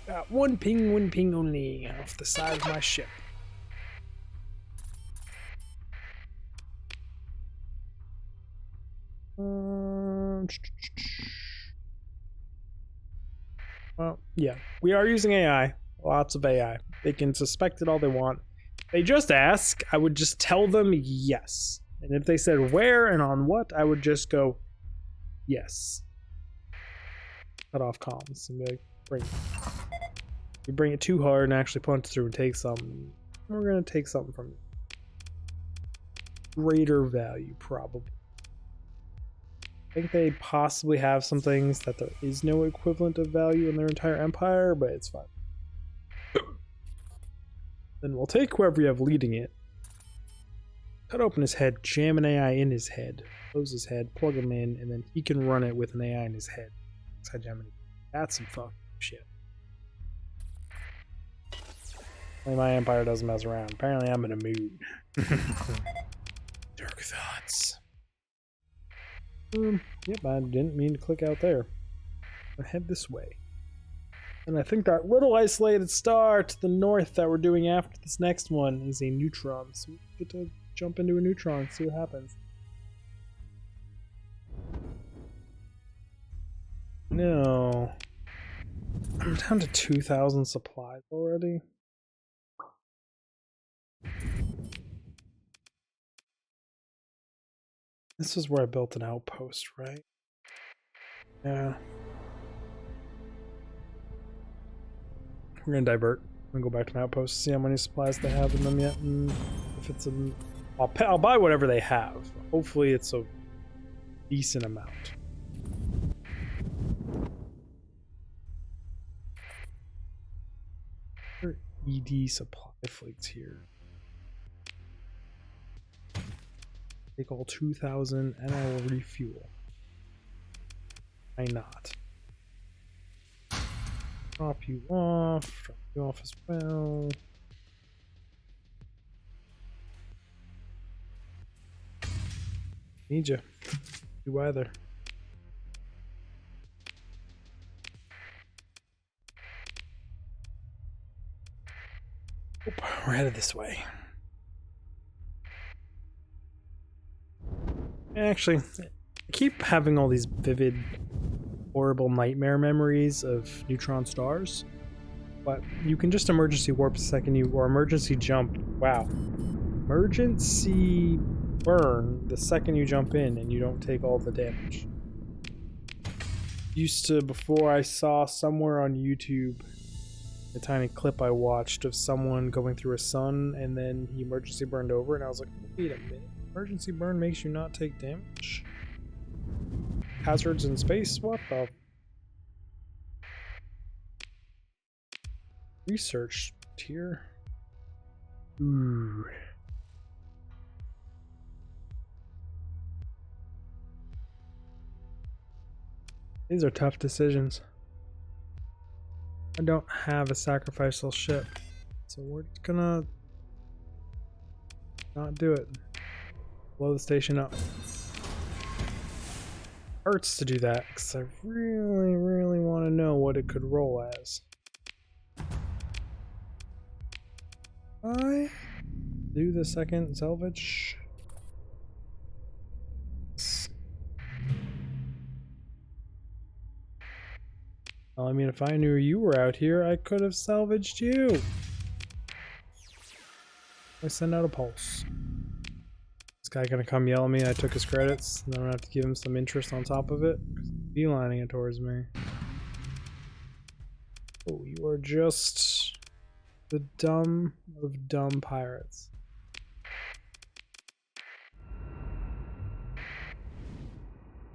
Got one ping only off the side of my ship. Well, yeah, we are using AI. Lots of AI. They can suspect it all they want. They just ask, I would just tell them yes. And if they said where and on what, I would just go yes. Cut off comms and be like, bring it. If you bring it too hard and actually punch through and take something, we're gonna take something from you. Greater value, probably. I think they possibly have some things that there is no equivalent of value in their entire empire, but it's fine. Then we'll take whoever you have leading it, cut open his head, jam an AI in his head, close his head, plug him in, and then he can run it with an AI in his head. That's some fucking shit. Only my empire doesn't mess around. Apparently I'm in a mood. Dark thoughts. Yep, I didn't mean to click out there. I head this way. And I think that little isolated star to the north that we're doing after this next one is a neutron. So we get to jump into a neutron and see what happens. No. I'm down to 2,000 supplies already. This is where I built an outpost, right? Yeah. We're gonna divert. I'm gonna go back to my outpost, see how many supplies they have in them yet, and if it's a... I'll buy whatever they have. Hopefully it's a decent amount. There are ED supply fleets here. Take all 2,000 and I will refuel. Why not? Drop you off as well. Need you. Do either. Oop, we're headed this way. Actually, I keep having all these vivid, horrible nightmare memories of neutron stars, but you can just emergency warp the second you, or emergency jump, wow. Emergency burn the second you jump in and you don't take all the damage. Used to, before I saw somewhere on YouTube, a tiny clip I watched of someone going through a sun and then he emergency burned over and I was like, wait a minute. Emergency burn makes you not take damage? Hazards in space? What the? Research tier. Ooh. These are tough decisions. I don't have a sacrificial ship, so we're just gonna not do it. Blow the station up. Hurts to do that because I really want to know what it could roll as. I do the second salvage. Well, I mean, if I knew you were out here, I could have salvaged you. I send out a pulse. Guy gonna come yell at me I took his credits and then I'm gonna have to give him some interest on top of it. Beelining it towards me. Oh, you are just the dumb of dumb pirates.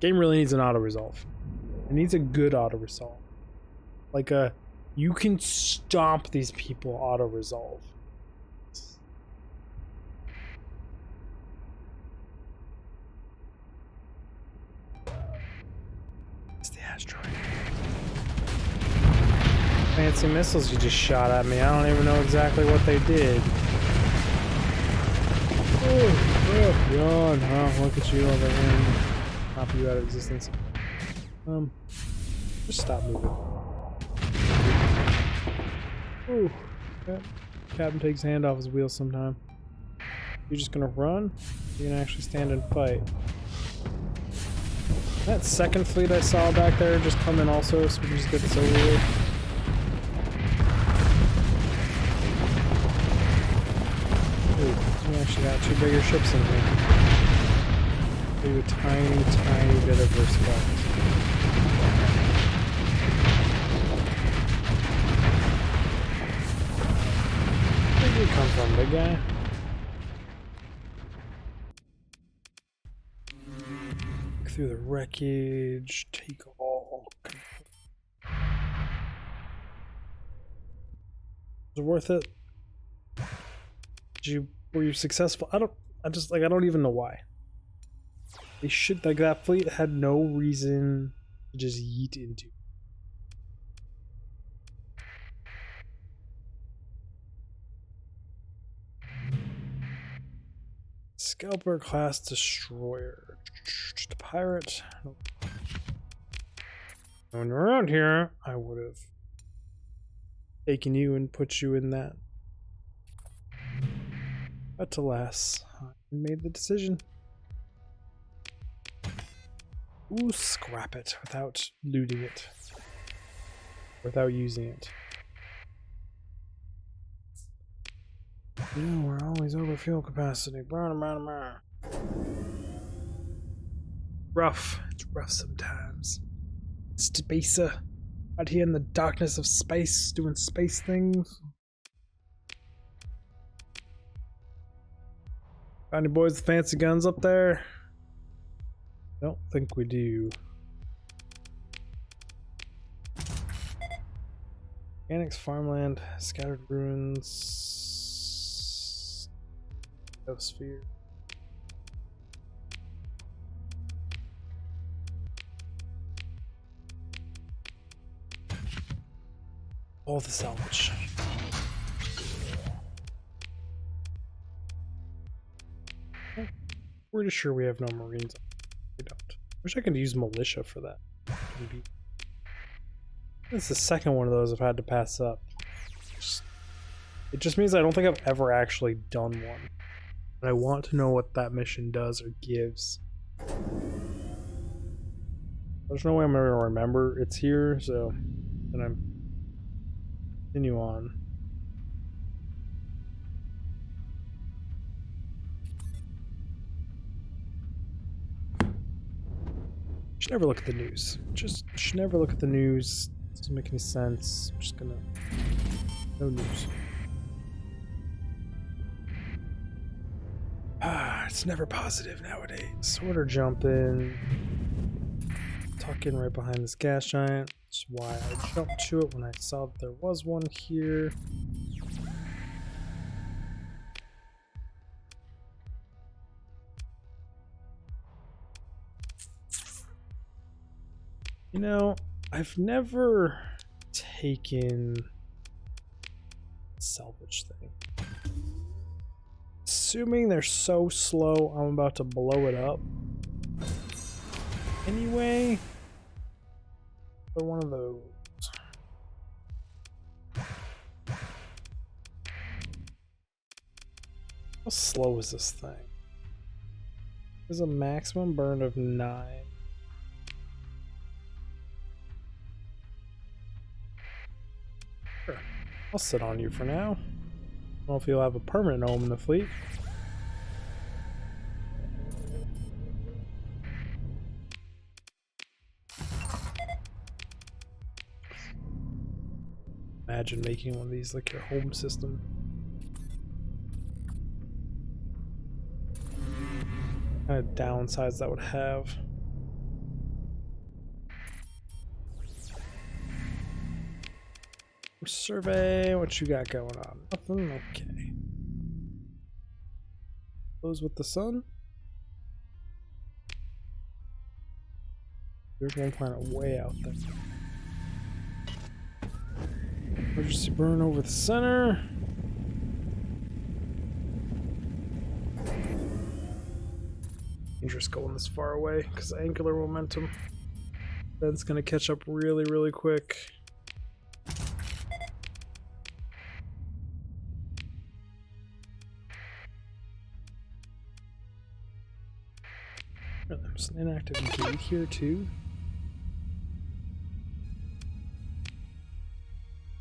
Game really needs an auto resolve. It needs a good auto resolve. Like a you can stomp these people auto resolve. Fancy missiles you just shot at me. I don't even know exactly what they did. Oh, yawn. Oh, look at you over here. Pop you out of existence. Just stop moving. Ooh. Yep. Captain takes his hand off his wheel sometime. You're just gonna run? You're gonna actually stand and fight. That second fleet I saw back there just come in also, so we can just get this over with. actually got two bigger ships in here. Do a tiny, tiny bit of respect. Where did you come from, big guy? Look through the wreckage, take all. Was it worth it? Were you successful? I don't even know why. They should, like, that fleet had no reason to just yeet into. Scalper class destroyer. Just a pirate. Nope. When you're around here, I would have taken you and put you in that. But alas, I made the decision. Ooh, scrap it without looting it. Without using it. Yeah, we're always over fuel capacity. Rough. It's rough sometimes. It's spacer. Out here in the darkness of space, doing space things. Got any boys with fancy guns up there? Don't think we do. Mechanics, farmland, scattered ruins, sphere. All the salvage. Pretty sure we have no marines. We don't. Wish I could use militia for that. This is the second one of those I've had to pass up. It just means I don't think I've ever actually done one. And I want to know what that mission does or gives. There's no way I'm ever gonna remember it's here, so then I'm continue on. Should never look at the news. Just should never look at the news. Doesn't make any sense. I'm just gonna no news. It's never positive nowadays. Order jump in. Tuck in right behind this gas giant. That's why I jumped to it when I saw that there was one here. You know, I've never taken a salvage thing. Assuming they're so slow, I'm about to blow it up. Anyway, they're one of those. How slow is this thing? There's a maximum burn of 9. Sure. I'll sit on you for now. I don't know if you'll have a permanent home in the fleet. Imagine making one of these like your home system. What kind of downsides that would have. Survey, what you got going on? Nothing? Okay. Close with the sun. There's one planet way out there. Emergency burn over the center. Dangerous going this far away because angular momentum. That's gonna catch up really, really quick. There's an inactive gate here too.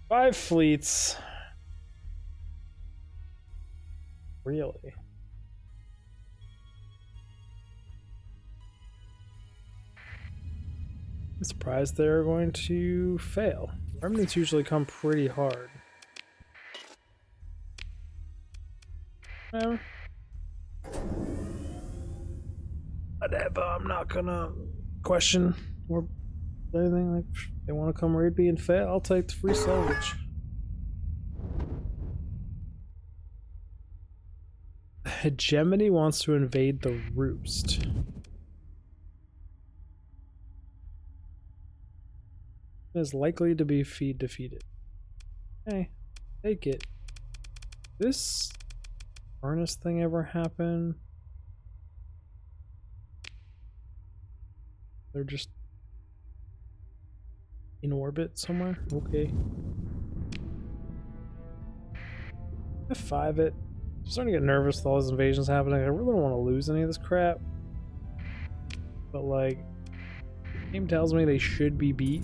5 fleets. Really? I'm surprised they're going to fail. Remnants usually come pretty hard. Whatever. Whatever, I'm not gonna question or anything. Like, they want to come raid me and fail, I'll take the free salvage. Hegemony wants to invade the roost. It is likely to be defeated. Okay, take it. This furnace thing ever happen? They're just in orbit somewhere? Okay. F5 it. I'm starting to get nervous with all these invasions happening. I really don't want to lose any of this crap. But like, the game tells me they should be beat.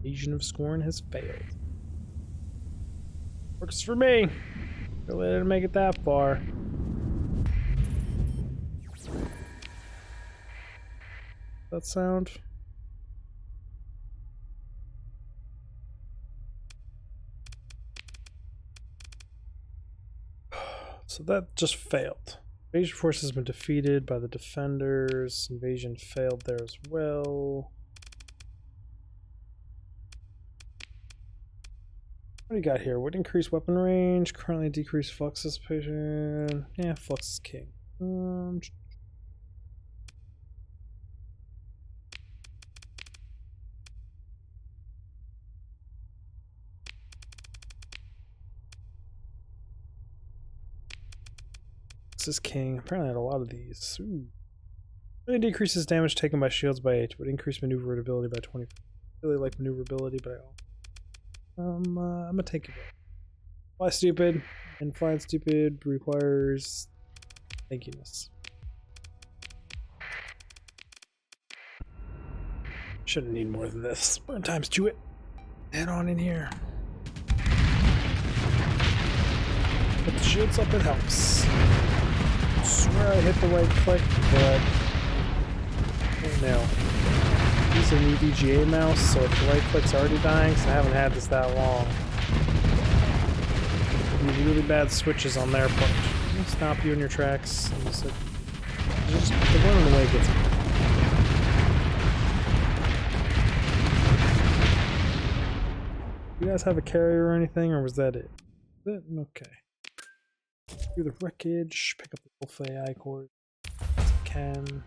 Legion of Scorn has failed. Works for me. Really didn't make it that far. That sound? So that just failed. Invasion force has been defeated by the defenders. Invasion failed there as well. What do you got here? Would increase weapon range, currently decrease flux dissipation. Yeah, flux is king. Flux is king. Apparently I had a lot of these. Ooh. Really decreases damage taken by shields by 8. Would increase maneuverability by 20. Really like maneuverability, but I don't. I'm gonna take it. Fly stupid, and flying stupid requires thankiness. Shouldn't need more than this. Burn times to it. Head on in here. Put the shields up, it helps. I swear I hit the right click, but oh no. Use an EVGA mouse, so if the right click's already dying, so I haven't had this that long. These really bad switches on their part. I'm gonna stop you in your tracks. And just, the running away gets me. You guys have a carrier or anything, or was that it? Okay. Through the wreckage, pick up the Wolf AI cord as I can.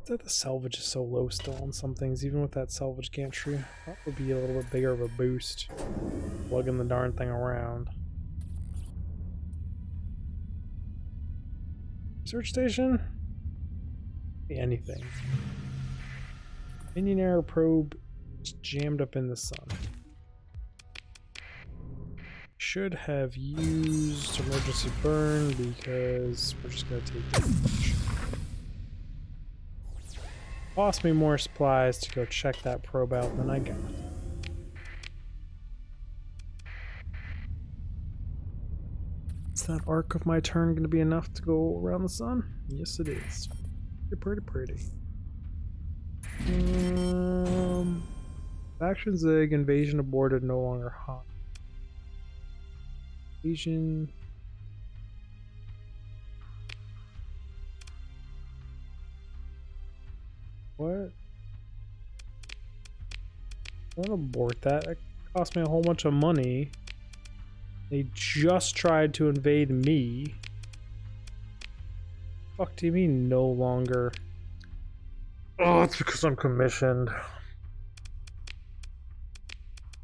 That the salvage is so low still on some things, even with that salvage gantry. That would be a little bit bigger of a boost. Lugging the darn thing around. Research station? Anything. Minion air probe is jammed up in the sun. Should have used emergency burn because we're just gonna take damage. Cost me more supplies to go check that probe out than I got. Is that arc of my turn going to be enough to go around the sun? Yes, it is. Pretty. Faction Zig, invasion aborted, no longer hot. Invasion. What? Don't abort that. That cost me a whole bunch of money. They just tried to invade me. Fuck do you mean no longer? Oh, it's because I'm commissioned.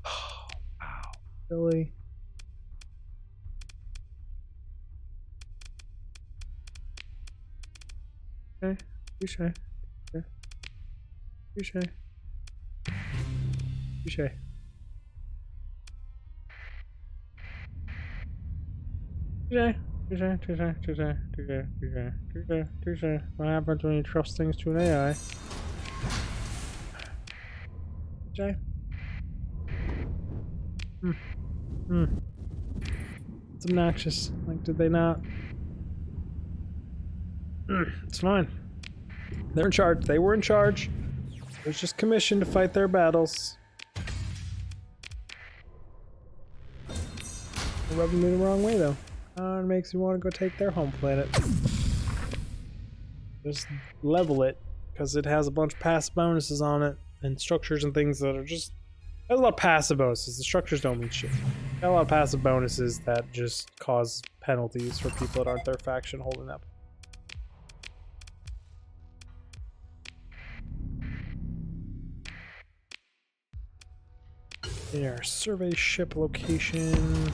Oh, wow. Really? Okay. Touche. Okay. Touche. What happens when you trust things to an AI? Jay? It's obnoxious. Like, did they not? It's fine. They're in charge. They were in charge. It was just commissioned to fight their battles. They're rubbing me the wrong way, though. It makes me want to go take their home planet. Just level it, because it has a bunch of passive bonuses on it, and structures and things that are just... There's a lot of passive bonuses. The structures don't mean shit. Got a lot of passive bonuses that just cause penalties for people that aren't their faction holding up. There, survey ship location.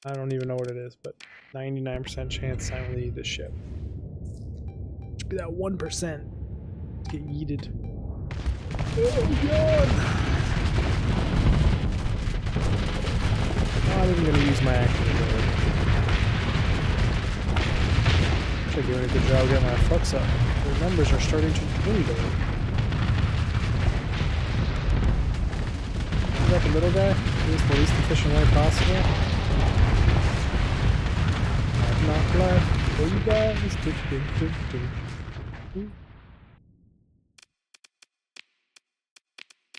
I don't even know what it is, but 99% chance I only need this ship. Should be that 1%. Get yeeted. Oh god! I'm not even gonna use my action ability. Actually doing a good job getting my flux up. The numbers are starting to dwindle. Is that the middle guy? Use the least efficient way possible. Not left for you guys.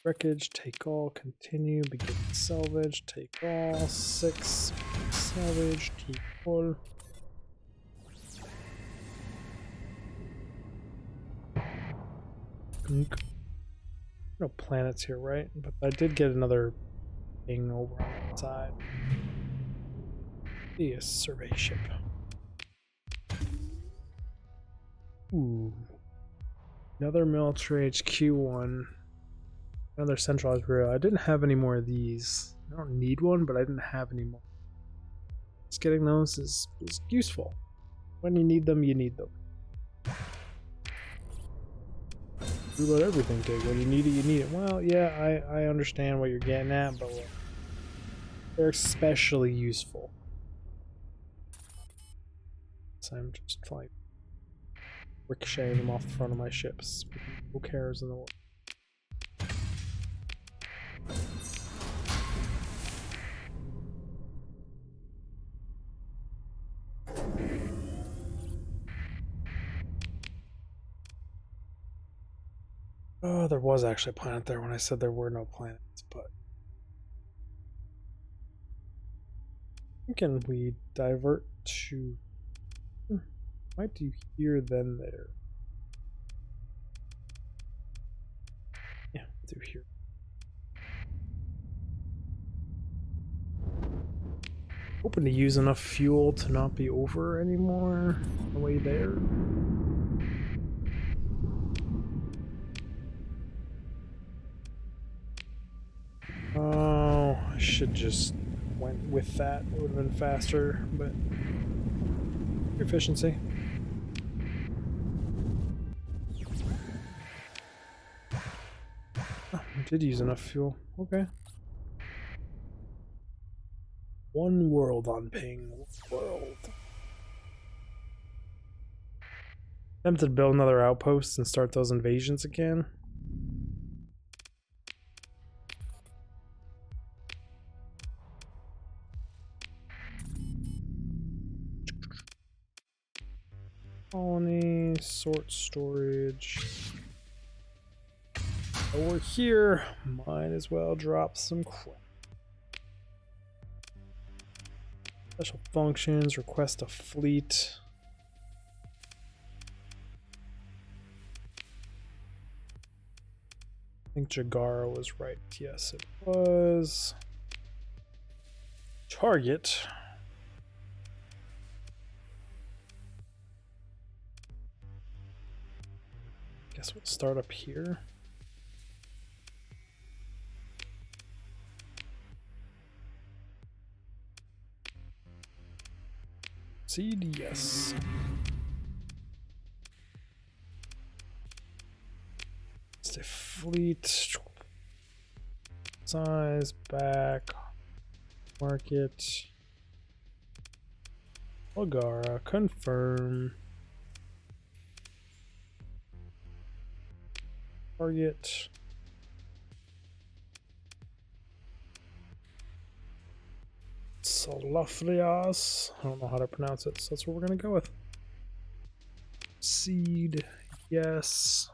Wreckage, take all, continue, begin salvage, take all, 6, salvage, keep all. No planets here, right? But I did get another thing over on the side. See a survey ship. Ooh. Another military HQ1. Another centralized rail. I didn't have any more of these. I don't need one, but I didn't have any more. Just getting those is useful. When you need them, you need them. You let everything take. When you need it, you need it. Well, yeah, I understand what you're getting at, but they're especially useful. So I'm just like ricocheting them off the front of my ships. Who cares in the world? Oh, there was actually a planet there when I said there were no planets, but... Can we divert to... Might do here, then there. Yeah, do here. Hoping to use enough fuel to not be over anymore on the way there. Oh, I should just went with that. It would have been faster, but efficiency. Oh, I did use enough fuel. Okay. One world on ping. World. Tempted to build another outpost and start those invasions again. Colonies, sort storage. Oh, we're here. Might as well drop some crap. Special functions, request a fleet. I think Jagara was right. Yes, it was. Target. Guess we'll start up here. Seed, yes. It's a fleet. Size, back, market, Bulgara, confirm. Target. Salafrias. I don't know how to pronounce it, so that's what we're gonna go with. Seed, yes.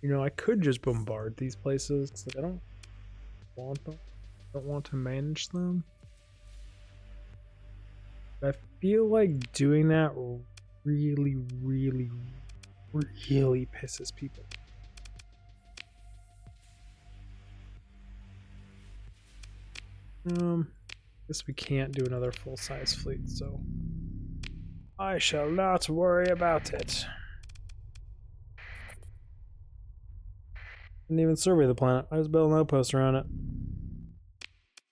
You know, I could just bombard these places because I don't want them. I don't want to manage them. But I feel like doing that really, really, really pisses people. Guess we can't do another full-size fleet, so I shall not worry about it. Didn't even survey the planet. I just built an outpost around it.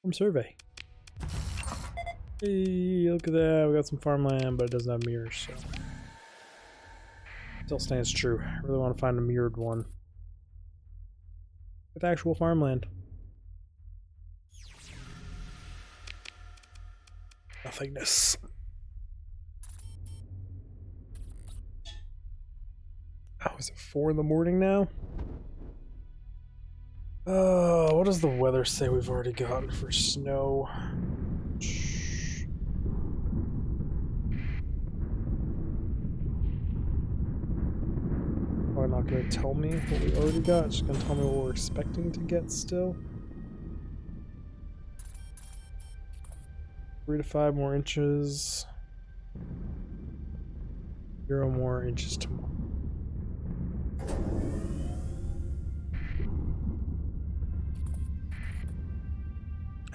From survey. Hey, look at that. We got some farmland, but it doesn't have mirrors, so. Still stands true. I really want to find a mirrored one. With actual farmland. Nothingness. Oh, is it 4 in the morning now? What does the weather say we've already gotten for snow? Probably not going to tell me what we already got. It's just going to tell me what we're expecting to get still. 3 to 5 more inches. 0 more inches tomorrow.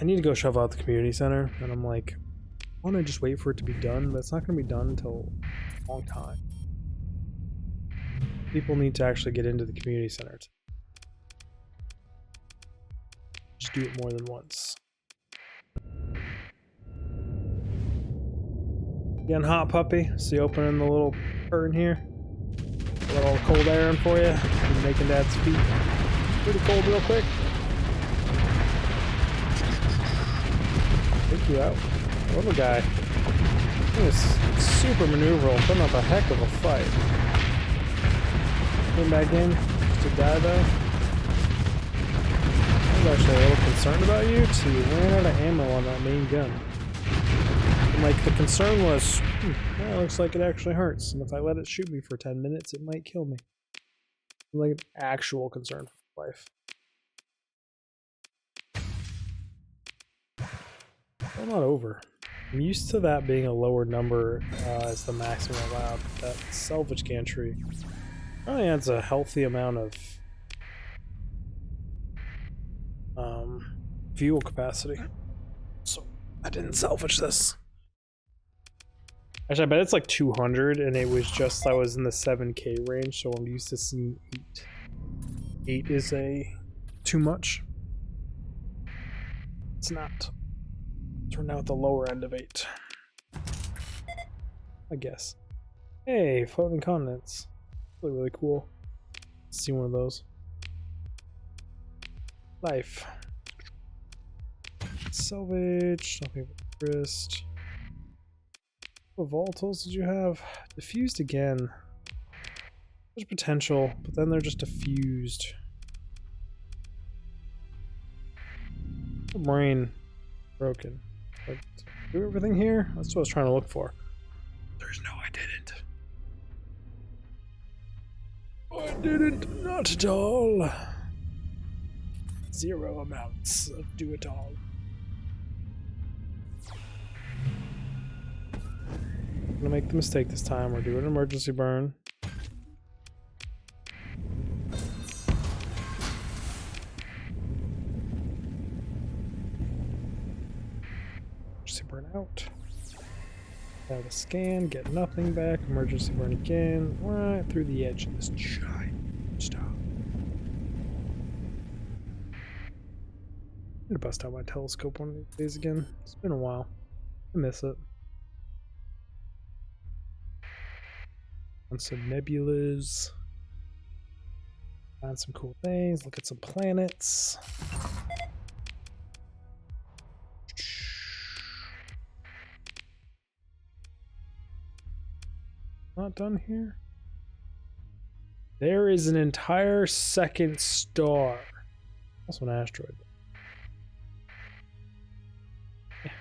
I need to go shovel out the community center, and I'm like, I want to just wait for it to be done, but it's not going to be done until a long time. People need to actually get into the community center. Just do it more than once. Getting hot, puppy. See, opening the little curtain here. Let all the cold air in for you. You're making Dad's feet pretty cold real quick. Take you out. Little guy. He was super maneuverable, putting up a heck of a fight. Came back in to die though. I was actually a little concerned about you till you ran out of ammo on that main gun. And like the concern was, well, it looks like it actually hurts, and if I let it shoot me for 10 minutes, it might kill me. Like an actual concern for life. I'm not over. I'm used to that being a lower number as the maximum allowed. That salvage gantry probably adds a healthy amount of fuel capacity. So I didn't salvage this. Actually, I bet it's like 200, and it was just I was in the 7K range, so I'm used to seeing 8. 8 is too much. It's not. Turned out the lower end of 8. I guess. Hey, floating continents. Really, really cool. Let's see one of those. Life. Salvage. Nothing but wrist. What volatiles did you have? Diffused again. There's potential, but then they're just diffused. The brain broken. But do everything here? That's what I was trying to look for. There's no I didn't. I didn't. Not at all. 0 amounts of do it all. I'm gonna make the mistake this time or do an emergency burn. Emergency burn out. Have a scan, get nothing back. Emergency burn again. Right through the edge of this giant stop. I'm gonna bust out my telescope one of these days again. It's been a while. I miss it. On some nebulas. Find some cool things, look at some planets. Not done here. There is an entire second star. Also an asteroid. Yeah.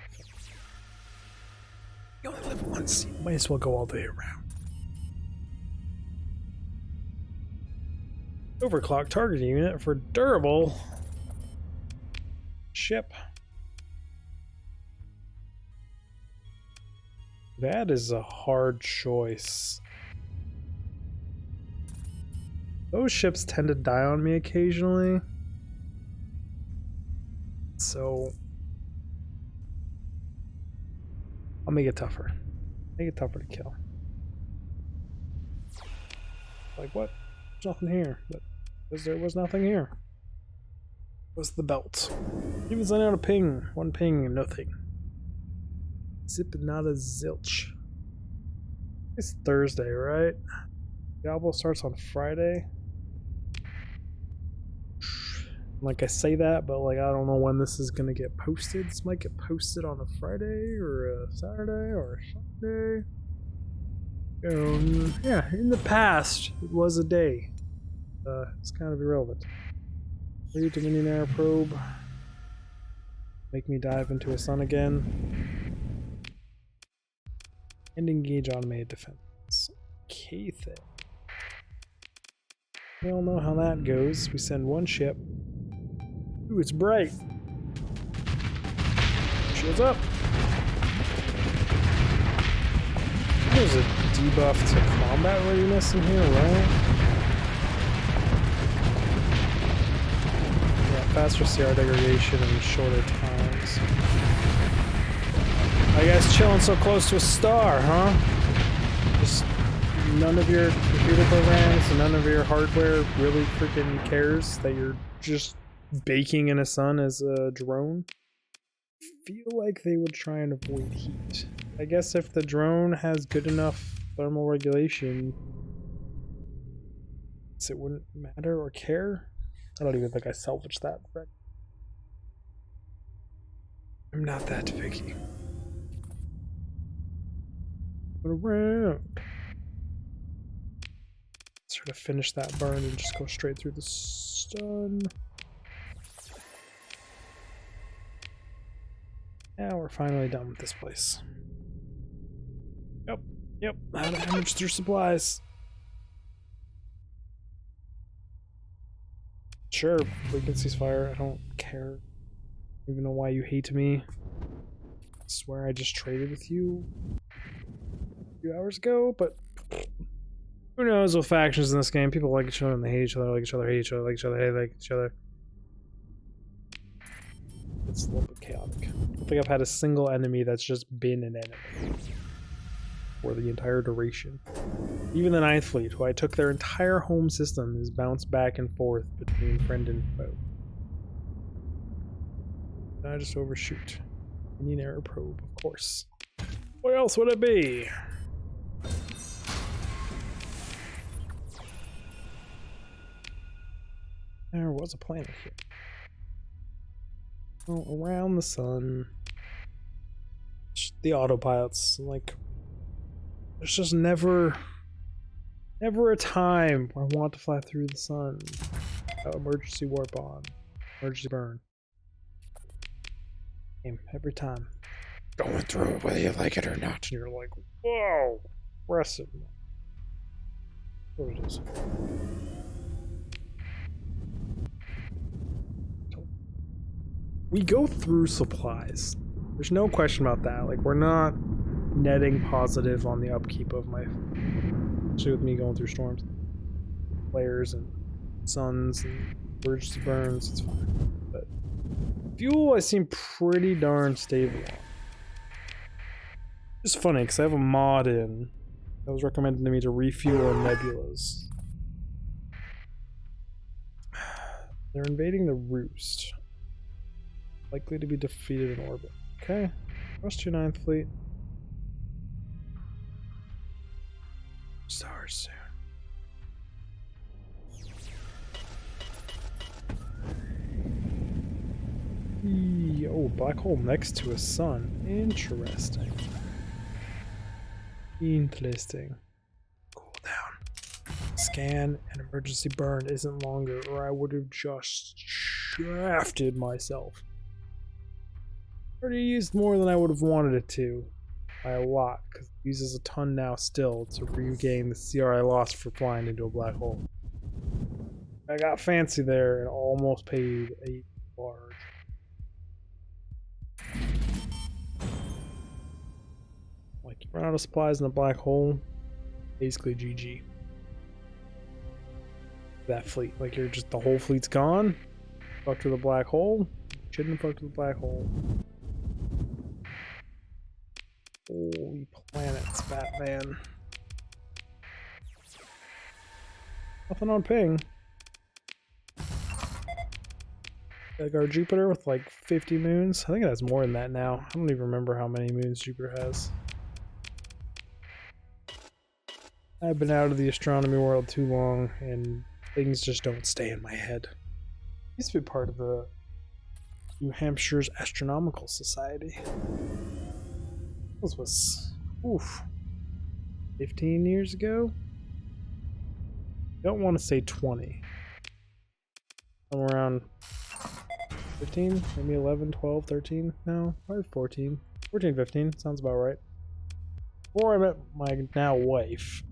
You only live once. You might as well go all the way around. Overclock targeting unit for durable ship. That is a hard choice. Those ships tend to die on me occasionally. So I'll make it tougher. Make it tougher to kill. Like what? There's nothing here. But because there was nothing here. Was the belt. Even sent out a ping. One ping and nothing. Zip not a zilch. It's Thursday, right? Diable starts on Friday. Like I say that, but like I don't know when this is gonna get posted. This might get posted on a Friday or a Saturday or a Sunday. Yeah, in the past it was a day. It's kind of irrelevant. Read Dominion Air Probe. Make me dive into a sun again. And engage automated defense. Okay then. We all know how that goes. We send one ship. Ooh, it's bright. Shields up. There's a debuff to combat readiness in here, right? Yeah, faster CR degradation and shorter times. I guess chilling so close to a star, huh? Just none of your computer programs and none of your hardware really freaking cares that you're just baking in a sun as a drone. I feel like they would try and avoid heat. I guess if the drone has good enough thermal regulation, it wouldn't matter or care. I don't even think I salvaged that. Right? I'm not that picky. Around. Sort of finish that burn and just go straight through the stun. Now we're finally done with this place. Yep. How to damage through supplies. Sure, frequencies fire. I don't care. I don't even know why you hate me. I swear I just traded with you a few hours ago, but who knows with factions in this game. People like each other and they hate each other, like each other, hate each other, like each other, hate like each other. It's a little bit chaotic. I don't think I've had a single enemy that's just been an enemy for the entire duration. Even the 9th Fleet, who I took their entire home system, is bounced back and forth between friend and foe. Did I just overshoot? Indian Air Probe, of course. What else would it be? There was a planet here. Oh, around the sun. The autopilots, like, there's just never a time where I want to fly through the sun. Emergency warp on, emergency burn. Every time. Going through it whether you like it or not. And you're like, whoa, impressive. There it is. We go through supplies. There's no question about that. Like, we're not netting positive on the upkeep of my... Especially with me going through storms. Flares and suns and emergency burns, it's fine. But fuel, I seem pretty darn stable on. It's funny, because I have a mod in that was recommended to me to refuel nebulas. They're invading the roost. Likely to be defeated in orbit. Okay. Trust your 9th Fleet. Stars soon. Oh, black hole next to a sun. Interesting. Interesting. Cool down. Scan and emergency burn isn't longer, or I would have just shafted myself. Already used more than I would have wanted it to. By a lot, because it uses a ton now still to regain the CR I lost for flying into a black hole. I got fancy there and almost paid a large. Like, you run out of supplies in a black hole, basically GG. That fleet. Like, you're just, the whole fleet's gone. Fucked with a black hole. Shouldn't have fucked with a black hole. Holy planets, Batman. Nothing on ping. Like our Jupiter with like 50 moons. I think it has more than that now. I don't even remember how many moons Jupiter has. I've been out of the astronomy world too long and things just don't stay in my head. I used to be part of the New Hampshire's Astronomical Society. This was, 15 years ago? Don't want to say 20. Somewhere around 15, maybe 11, 12, 13? No, probably 14. 14, 15, sounds about right. Before I met my now wife,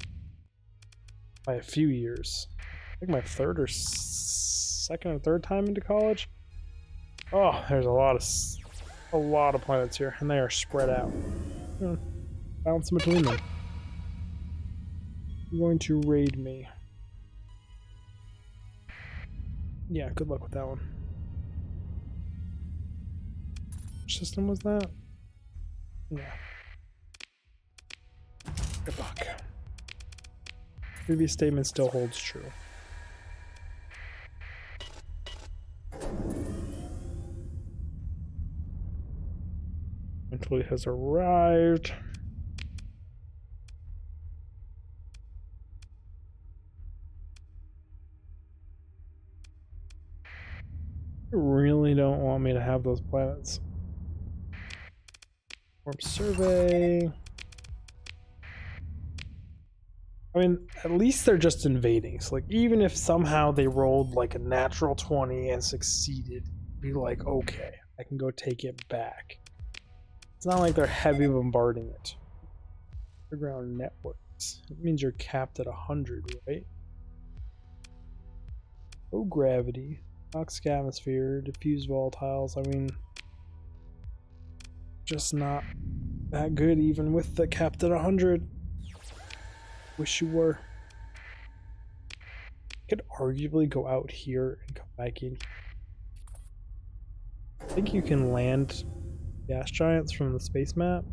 by a few years. I think my third or second or third time into college. Oh, there's a lot of planets here, and they are spread out. Bounce between them. You're going to raid me. Yeah, good luck with that one. Which system was that? Yeah. Good luck. Previous statement still holds true. Mentally has arrived. You really don't want me to have those planets. Warp survey. I mean, at least they're just invading. So, like, even if somehow they rolled like a natural 20 and succeeded, be like, okay, I can go take it back. It's not like they're heavy bombarding it. Underground networks. It means you're capped at 100, right? Low gravity, toxic atmosphere, diffuse volatiles. I mean, just not that good even with the capped at 100. Wish you were. Could arguably go out here and come back in. I think you can land gas giants from the space map.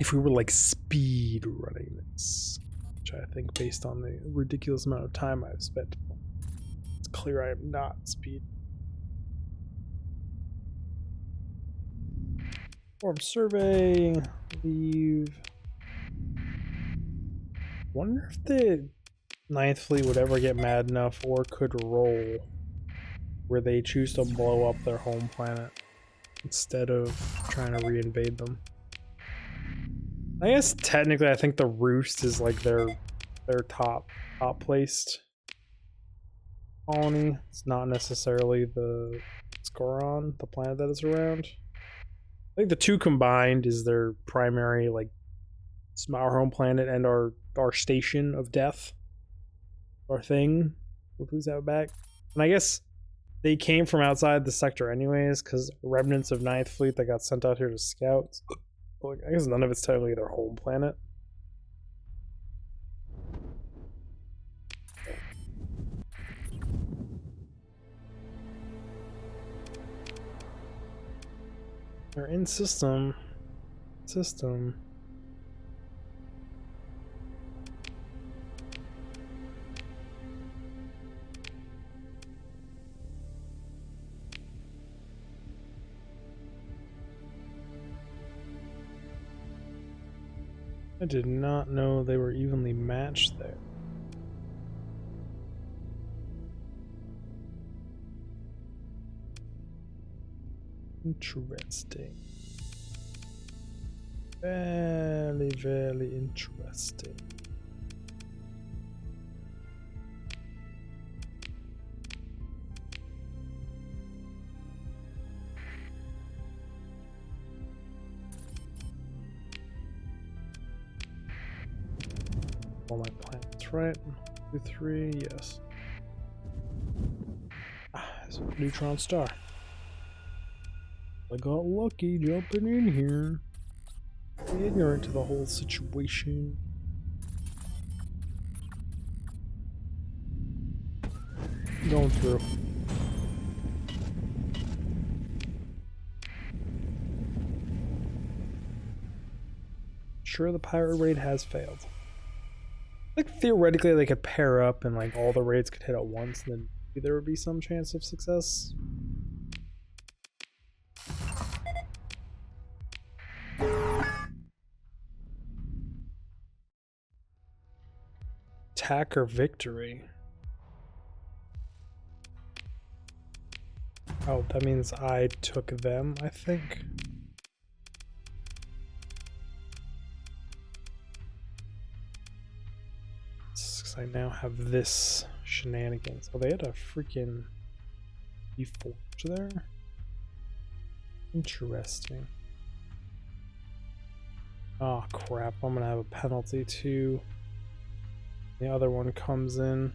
If we were like speed running this, which I think based on the ridiculous amount of time I've spent, it's clear I am not speed. Orb survey, leave. Wonder if the 9th Fleet would ever get mad enough or could roll where they choose to blow up their home planet instead of trying to reinvade them. I guess technically I think the Roost is like their top placed colony. It's not necessarily the Scoron, the planet that is around. I think the two combined is their primary, like, our home planet and our station of death. Our thing. Who's out back? And I guess they came from outside the sector anyways, because remnants of 9th Fleet that got sent out here to scout. Like, I guess none of it's technically their home planet. They're in system. I did not know they were evenly matched there. Interesting. Very, very interesting. All my planets, right? 2, 3, yes. It's a neutron star. I got lucky jumping in here. Ignorant to the whole situation. Going through. Sure, the pirate raid has failed. Like, theoretically, they could pair up and, like, all the raids could hit at once, and then maybe there would be some chance of success. Attack or victory? Oh, that means I took them, I think. Because I now have this shenanigans. Oh, they had a freaking E4 there? Interesting. Oh crap, I'm gonna have a penalty too. The other one comes in.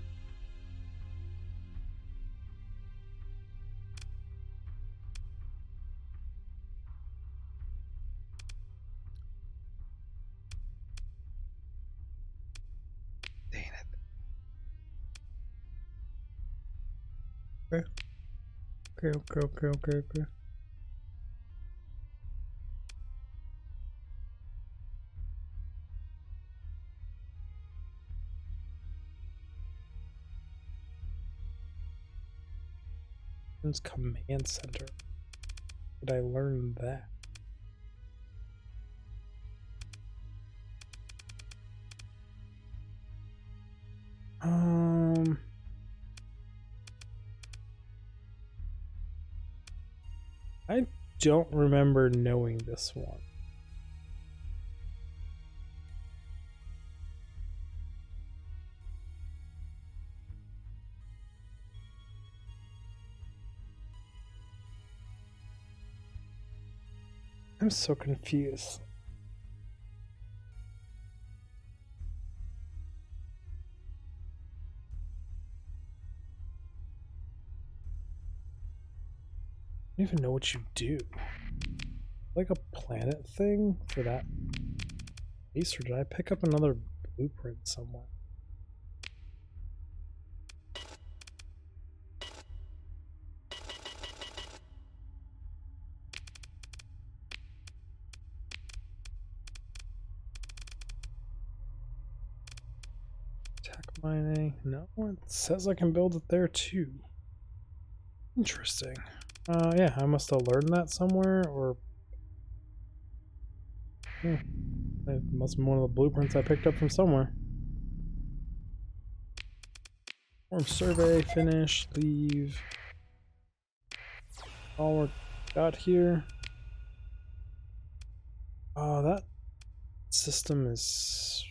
Dang it. Okay. Command center. Did I learn that? I don't remember knowing this one. I'm so confused. I don't even know what you do. Like a planet thing for that base, or did I pick up another blueprint somewhere? Attack mining. No, it says I can build it there too. Interesting. Yeah, I must have learned that somewhere, or it must be one of the blueprints I picked up from somewhere. Form survey, finish, leave. All we got here. Oh, that system is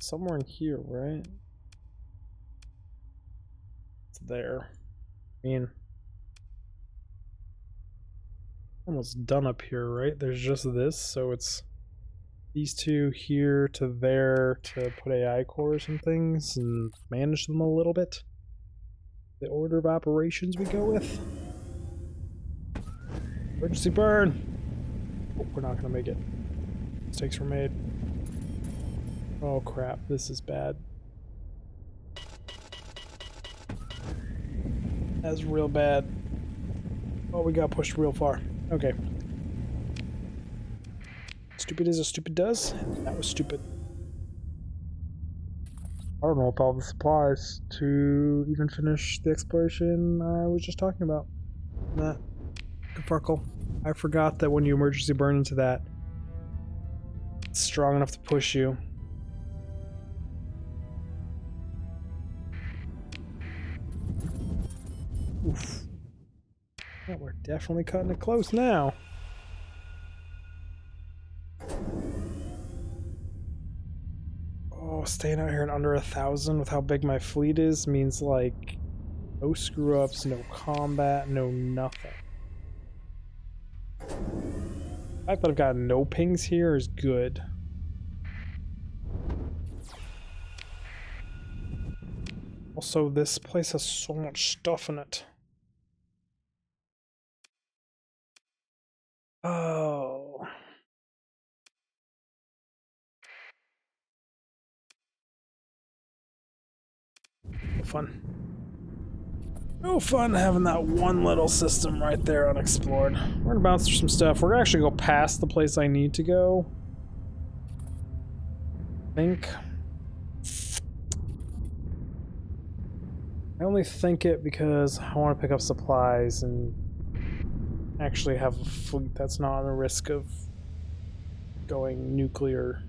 somewhere in here, right? It's there. I mean, almost done up here, right? There's just this, so it's these two here to there to put AI cores and things and manage them a little bit. The order of operations we go with. Emergency burn! Oh, we're not gonna make it. Mistakes were made. Oh crap, this is bad. That's real bad. Oh, we got pushed real far. Okay. Stupid as a stupid does. That was stupid. I don't know if all the supplies to even finish the exploration I was just talking about. That Farkle. I forgot that when you emergency burn into that, it's strong enough to push you. Oof. Yeah, we're definitely cutting it close now. Oh, staying out here in under 1,000 with how big my fleet is means like no screw ups, no combat, no nothing. The fact that I've got no pings here is good. Also, this place has so much stuff in it. Oh. No fun. No fun having that one little system right there unexplored. We're gonna bounce through some stuff. We're gonna actually go past the place I need to go. I think. I only think it because I want to pick up supplies and actually have a fleet that's not on the risk of going nuclear.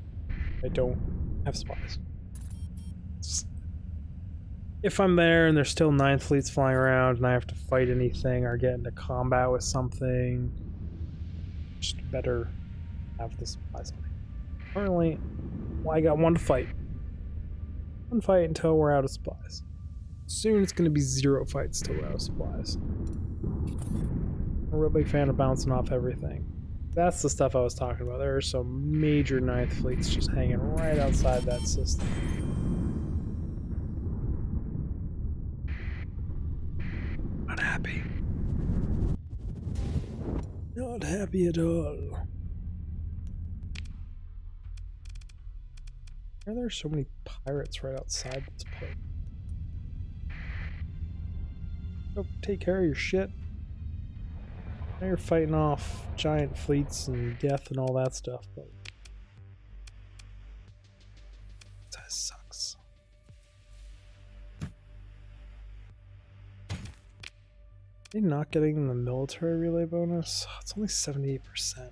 I don't have supplies. If I'm there and there's still 9 fleets flying around and I have to fight anything or get into combat with something, just better have the supplies on me. Currently, well, I got one to fight. One fight until we're out of supplies. Soon it's going to be 0 fights till we're out of supplies. I'm a real big fan of bouncing off everything. That's the stuff I was talking about. There are some major 9th fleets just hanging right outside that system. Not happy. Not happy at all. Why are there so many pirates right outside this place? Go take care of your shit. Now you're fighting off giant fleets and death and all that stuff, but that sucks. Are they not getting the military relay bonus? It's only 78%. I'm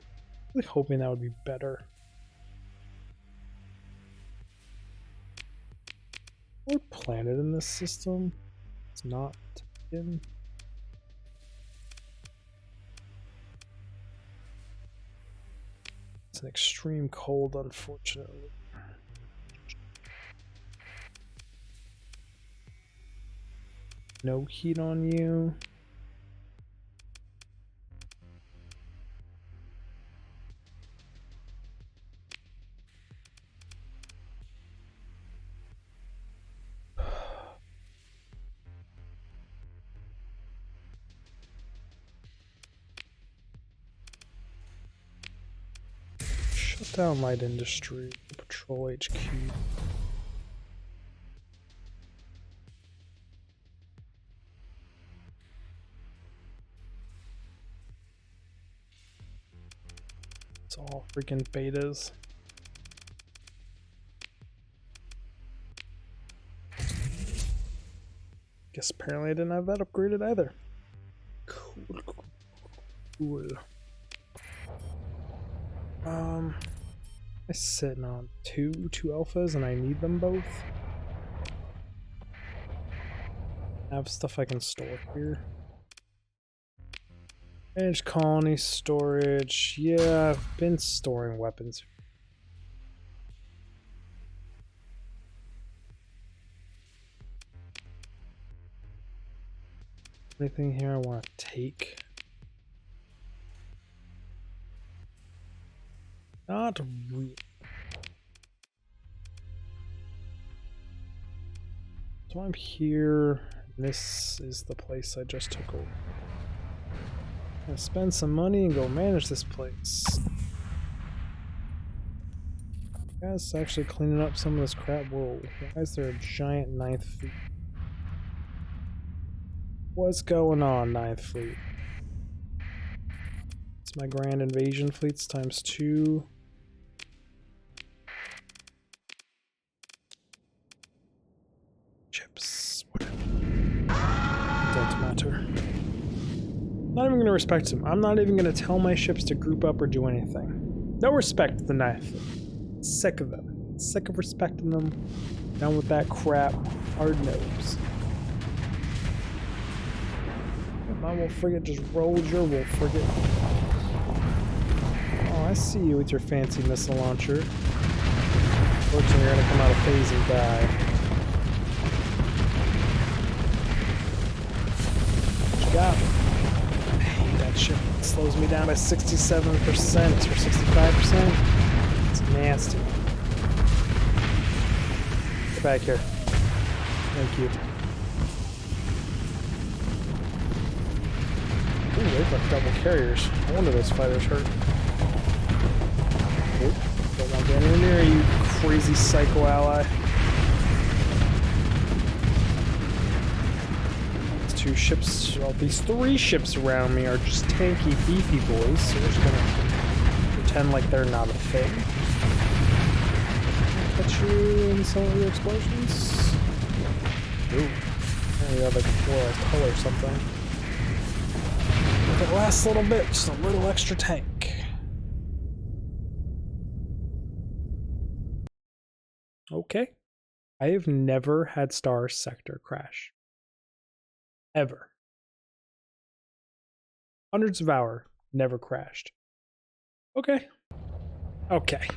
really hoping that would be better. What planet in this system? It's not in. It's an extreme cold, unfortunately. No heat on you. Shut down light industry, patrol HQ. It's all freaking betas. Guess apparently I didn't have that upgraded either. Cool, cool, cool. I'm sitting on two alphas and I need them both. I have stuff I can store here. Manage colony storage. Yeah, I've been storing weapons. Anything here I want to take? Not really. So I'm here. This is the place I just took over. I'm gonna spend some money and go manage this place. Guys, actually cleaning up some of this crap. Whoa, why is there a giant 9th fleet? What's going on, 9th fleet? It's my grand invasion fleets times 2. Chips, whatever. Don't matter. Not even gonna respect them. I'm not even gonna tell my ships to group up or do anything. No respect to the 9th fleet. Sick of them. Sick of respecting them. Down with that crap. Hard nose. on, Wolf Frigate, just roll your Wolf Frigate. Oh, I see you with your fancy missile launcher. Fortunately, you're gonna come out of phase and die. What you got? I hate that ship. It slows me down by 67% or 65%. It's nasty. Get back here. Thank you. Ooh, they've got double carriers. No wonder those fighters hurt. Nope. Don't want to get anywhere near you, crazy psycho ally. These two ships, well, these three ships around me are just tanky, beefy boys, so we're just gonna pretend like they're not a thing. Catch you in some of your explosions. Ooh. Maybe have like a polarized hull or something. If it lasts a little bit, just a little extra tank. Okay. I have never had Starsector crash. Ever. Hundreds of hours, never crashed. Okay. Okay.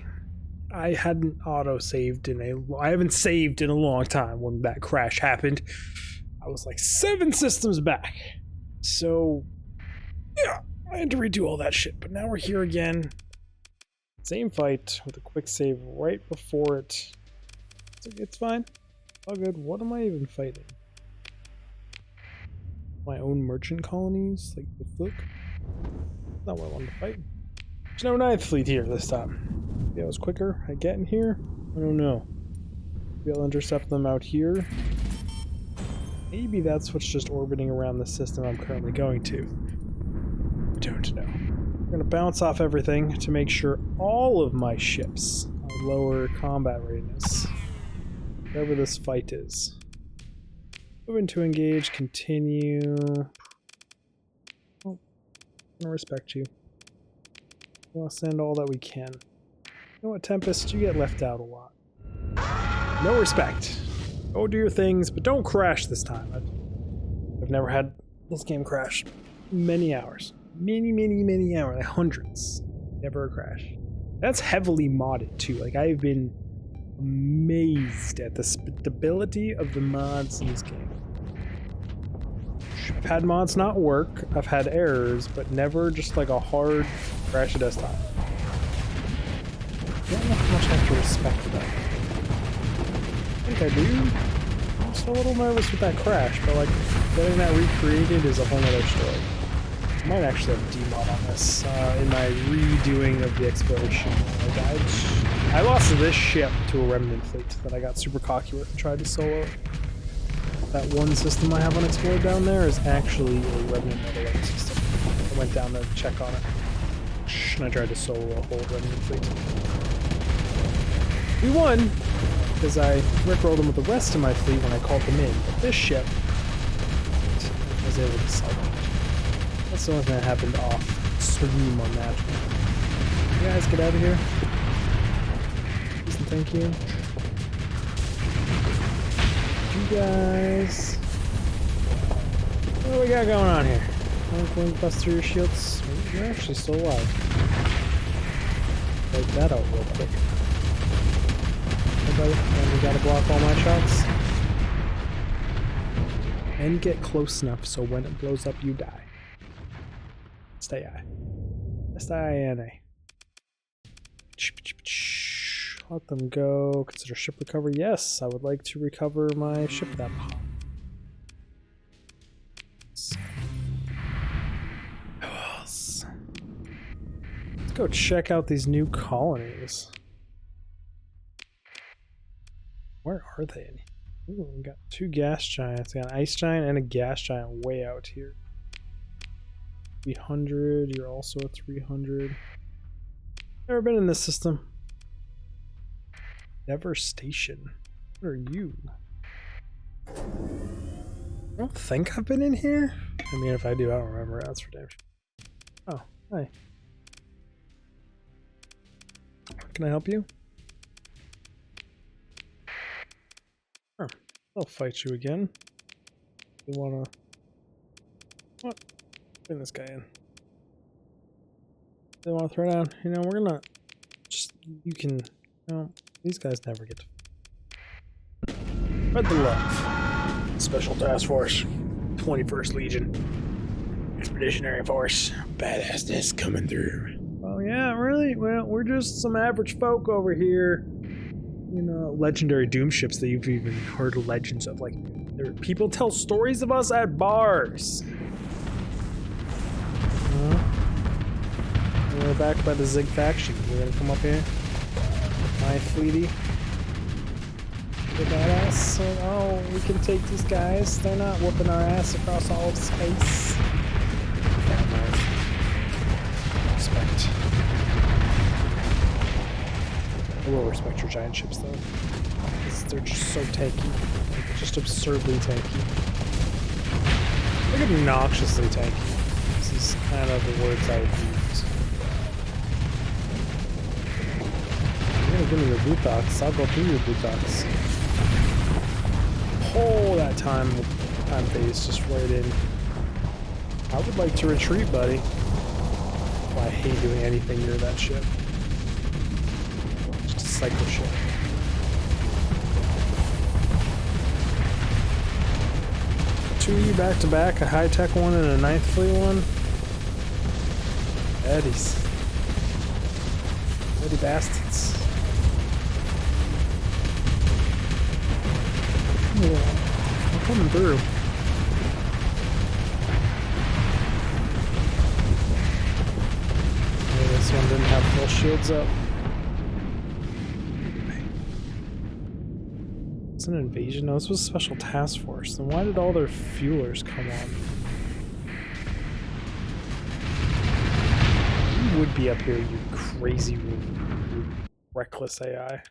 I hadn't auto-saved I haven't saved in a long time when that crash happened. I was like 7 systems back. So, yeah, I had to redo all that shit, but now we're here again. Same fight with a quick save right before it. It's fine. All good. What am I even fighting? My own merchant colonies? Like the Fluke? That's not what I wanted to fight. There's no ninth fleet here this time. Maybe I was quicker at getting here? I don't know. Maybe I'll intercept them out here. Maybe that's what's just orbiting around the system I'm currently going to. I don't know. I'm gonna bounce off everything to make sure all of my ships are lower combat readiness. Whatever this fight is. Moving to engage, continue. Oh, I'm gonna respect you. We'll send all that we can. You know what, Tempest? You get left out a lot. No respect. Go do your things, but don't crash this time. I've never had this game crash. Many hours. Many hours. Like hundreds. Never a crash. That's heavily modded too. Like, I've been amazed at the stability of the mods in this game. I've had mods not work, I've had errors, but never just like a hard crash to desktop. I don't know how much I have to respect that. I think I do. I'm just a little nervous with that crash, but like getting that recreated is a whole other story. I might actually have a demod on this in my redoing of the exploration. Like, I lost this ship to a remnant fleet that I got super cocky with and tried to solo. That one system I have unexplored down there is actually a remnant metal system. I went down there to check on it. And I tried to solo a whole remnant fleet. We won, because I rickrolled them with the rest of my fleet when I called them in. But this ship, I was able to salvage. That's the only thing that happened off stream on that one. You guys get out of here. Thank you. You guys. What do we got going on here? I'm going to bust through your shields. You're actually still alive. Break that out real quick. Okay, then we gotta block all my shots. And get close enough so when it blows up, you die. Stay I. S-I-N-A. Let them go. Consider ship recovery. Yes, I would like to recover my ship that hot. Let's go check out these new colonies. Where are they? Ooh, we got 2 gas giants. We got an ice giant and a gas giant way out here. 300. You're also a 300. Never been in this system. Never Station. What are you? I don't think I've been in here. I mean, if I do, I don't remember. That's for damn sure. Oh, hi. Can I help you? Sure. I'll fight you again. You wanna... What? Bring this guy in. They want to throw down. You know, we're gonna just. You can. You know, these guys never get to. Spread the love. Special Task Force, 21st Legion, Expeditionary Force, badassness coming through. Oh yeah, really? Well, we're just some average folk over here. You know, legendary doom ships that you've even heard legends of. Like, people tell stories of us at bars. We're backed by the Zig faction. We're gonna come up here. My fleety. The badass. Oh, we can take these guys. They're not whooping our ass across all of space. Respect. I will respect your giant ships though. Because they're just so tanky. Like, just absurdly tanky. They're obnoxiously tanky. This is kind of the words I would use. You're gonna give me your buttocks. I'll go through your buttocks. Oh, that time phase just right in. I would like to retreat, buddy. Well, I hate doing anything near that ship. Just a cycle ship. Two of you back to back, a high-tech one and a 9th Fleet one. Eddies. Eddie bastards. Yeah, I'm coming through. Oh, this one didn't have full shields up. It's an invasion? No, this was a special task force. Then why did all their fuelers come on? You would be up here, you crazy, reckless AI.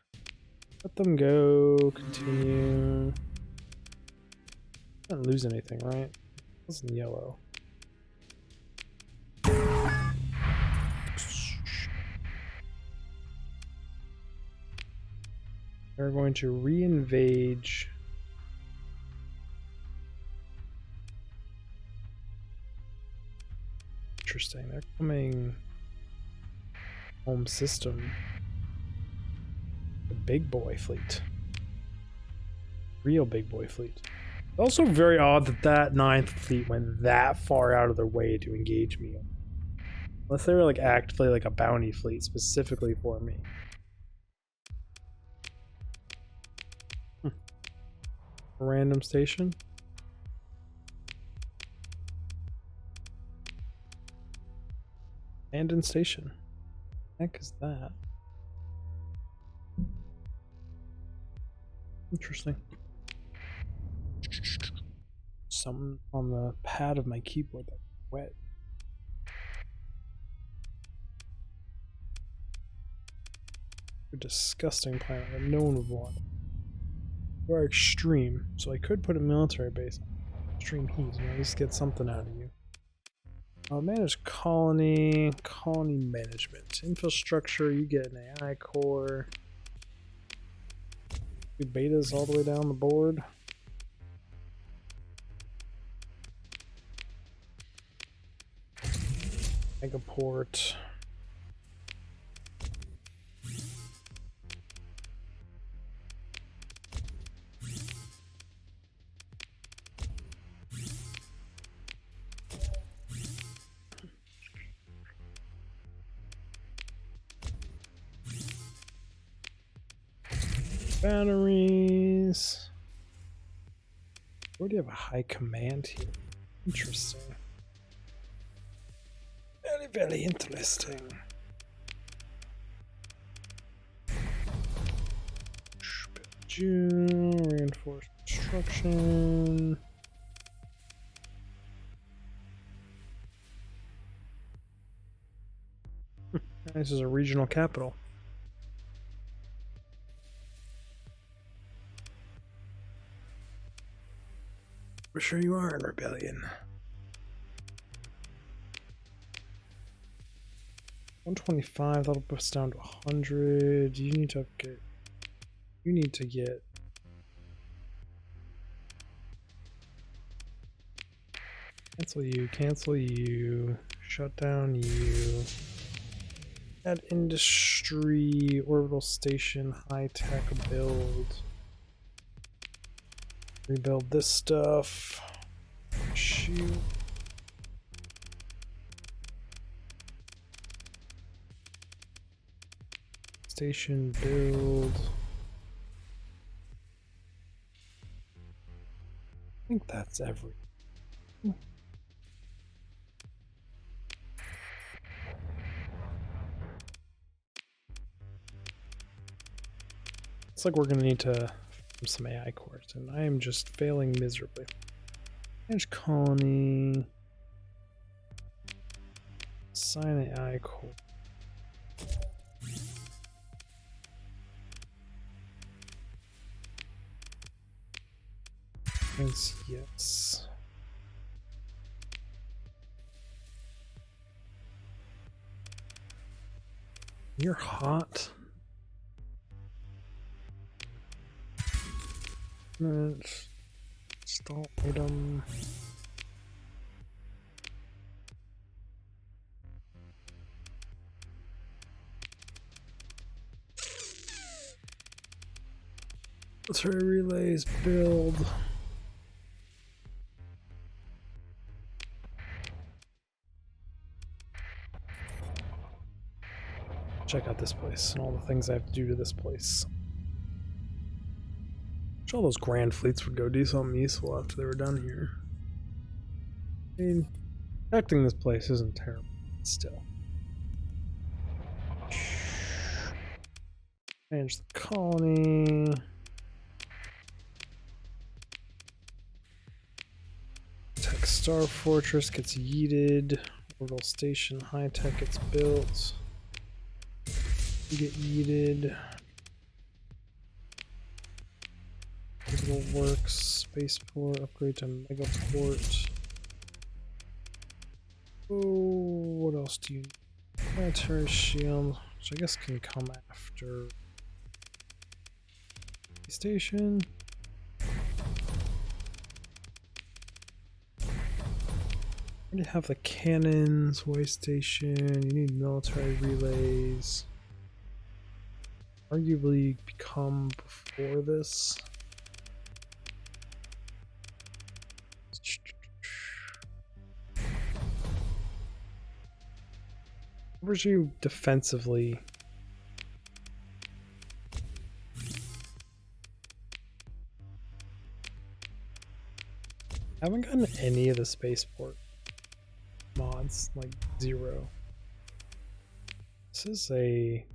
Let them go. Continue. Didn't lose anything, right? It wasn't yellow. They're going to re-invade. Interesting. They're coming home system. The big boy fleet. Real big boy fleet. Also very odd that that 9th fleet went that far out of their way to engage me. Unless they were like actually like a bounty fleet specifically for me. A random station. Abandoned station. What the heck is that? Interesting. Something on the pad of my keyboard that's wet. A disgusting planet that no one would want. You are extreme, so I could put a military base on extreme heat and at least get something out of you. Manage colony management. Infrastructure, you get an AI core. Do betas all the way down the board. Megaport. Batteries. We already have a high command here. Interesting. Very, very interesting. Reinforced construction. This is a regional capital. For sure you are in rebellion. 125, that'll bust down to 100. You need to get cancel you, shut down you. Add industry, orbital station, high-tech build. Rebuild this stuff. Shoot. Station build. I think that's everything. Looks like we're gonna need to farm some AI cores, and I am just failing miserably. Manage colony. Assign AI core. Yes. You're hot. Install item. Military relays build. Check out this place and all the things I have to do to this place. Wish all those grand fleets would go do something useful after they were done here. I mean, protecting this place isn't terrible, but still. Manage the colony. Tech Star Fortress gets yeeted. Orbital Station High Tech gets built. You get yeeted. Orbital Works, Spaceport, upgrade to Megaport. Oh, what else do you need? Planetary Shield, which I guess can come after station. Already have the cannons, way station. You need military relays. Arguably become before this. Where's you defensively? I haven't gotten any of the spaceport mods, like 0. This is a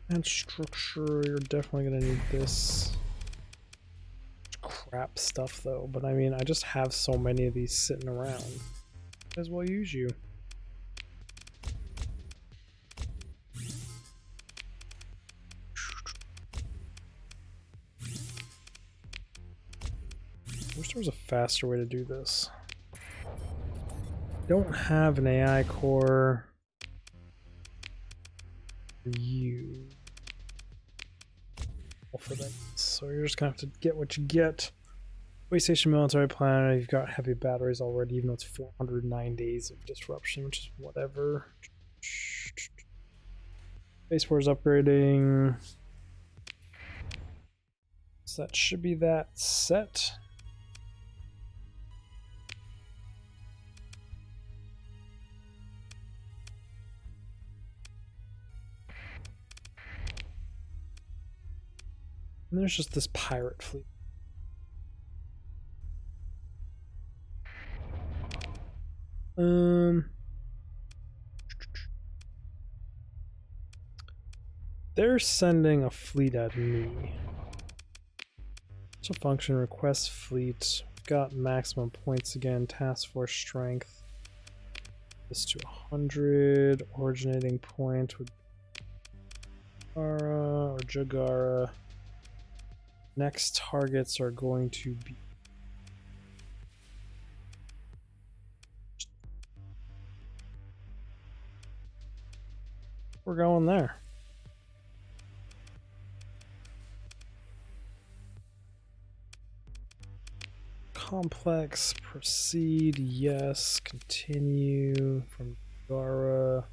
and structure, you're definitely gonna need this crap stuff though, but I mean I just have so many of these sitting around. Might as well use you. I wish there was a faster way to do this. Don't have an AI core for you. For them. So you're just gonna have to get what you get. Way station military planet, you've got heavy batteries already, even though it's 409 days of disruption, which is whatever. Spaceport is upgrading. So that should be that set. And there's just this pirate fleet. They're sending a fleet at me. So function request fleet. We've got maximum points again. Task force strength. This to 100. Originating point would be Jagara or Jagara. Next targets are going to be We're going there. Complex, proceed, yes, continue from Gara.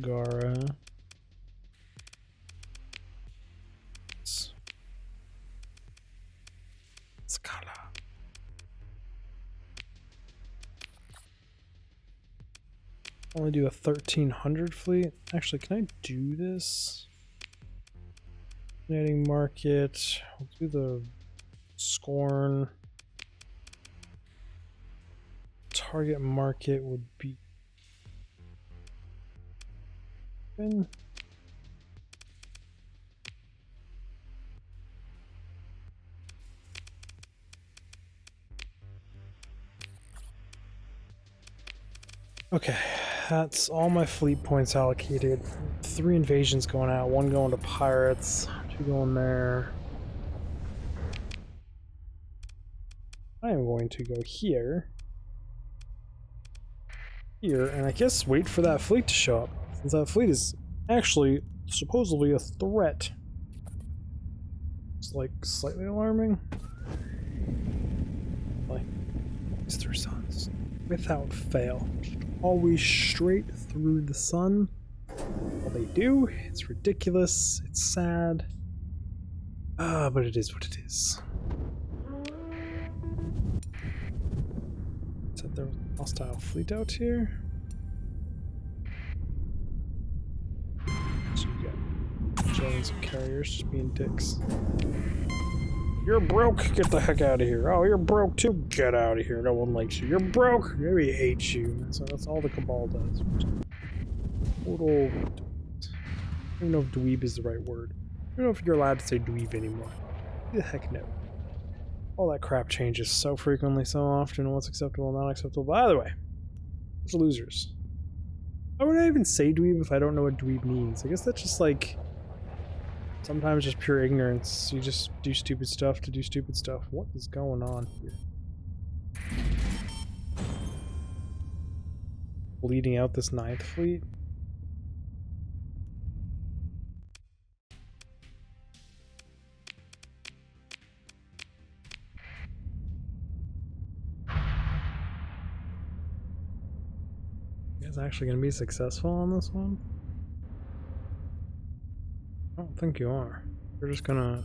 Gara. Scala. Only do a 1300 fleet. Actually, can I do this? Donating market. I'll do the Scorn. Target market would be. Okay, that's all my fleet points allocated. 3 invasions going out, 1 going to pirates, 2 going there. I am going to go here, and I guess wait for that fleet to show up, since that fleet is actually supposedly a threat. It's like slightly alarming. Like these 3 suns, without fail. Always straight through the sun. All they do, it's ridiculous, it's sad. But it is what it is. Said there was a hostile fleet out here. So you got giants of carriers just being dicks. You're broke, get the heck out of here. Oh, you're broke too, get out of here. No one likes you. You're broke, maybe hates you. So that's all the Cabal does. Total. I don't even know if dweeb is the right word. I don't know if you're allowed to say dweeb anymore. Who the heck no. All that crap changes so frequently, so often. What's acceptable, not acceptable. By the way, those are losers. Why would I even say dweeb if I don't know what dweeb means? I guess that's just like. Sometimes just pure ignorance. You just do stupid stuff to do stupid stuff. What is going on here? Bleeding out this 9th fleet? You guys actually gonna be successful on this one? I don't think you are. You're just gonna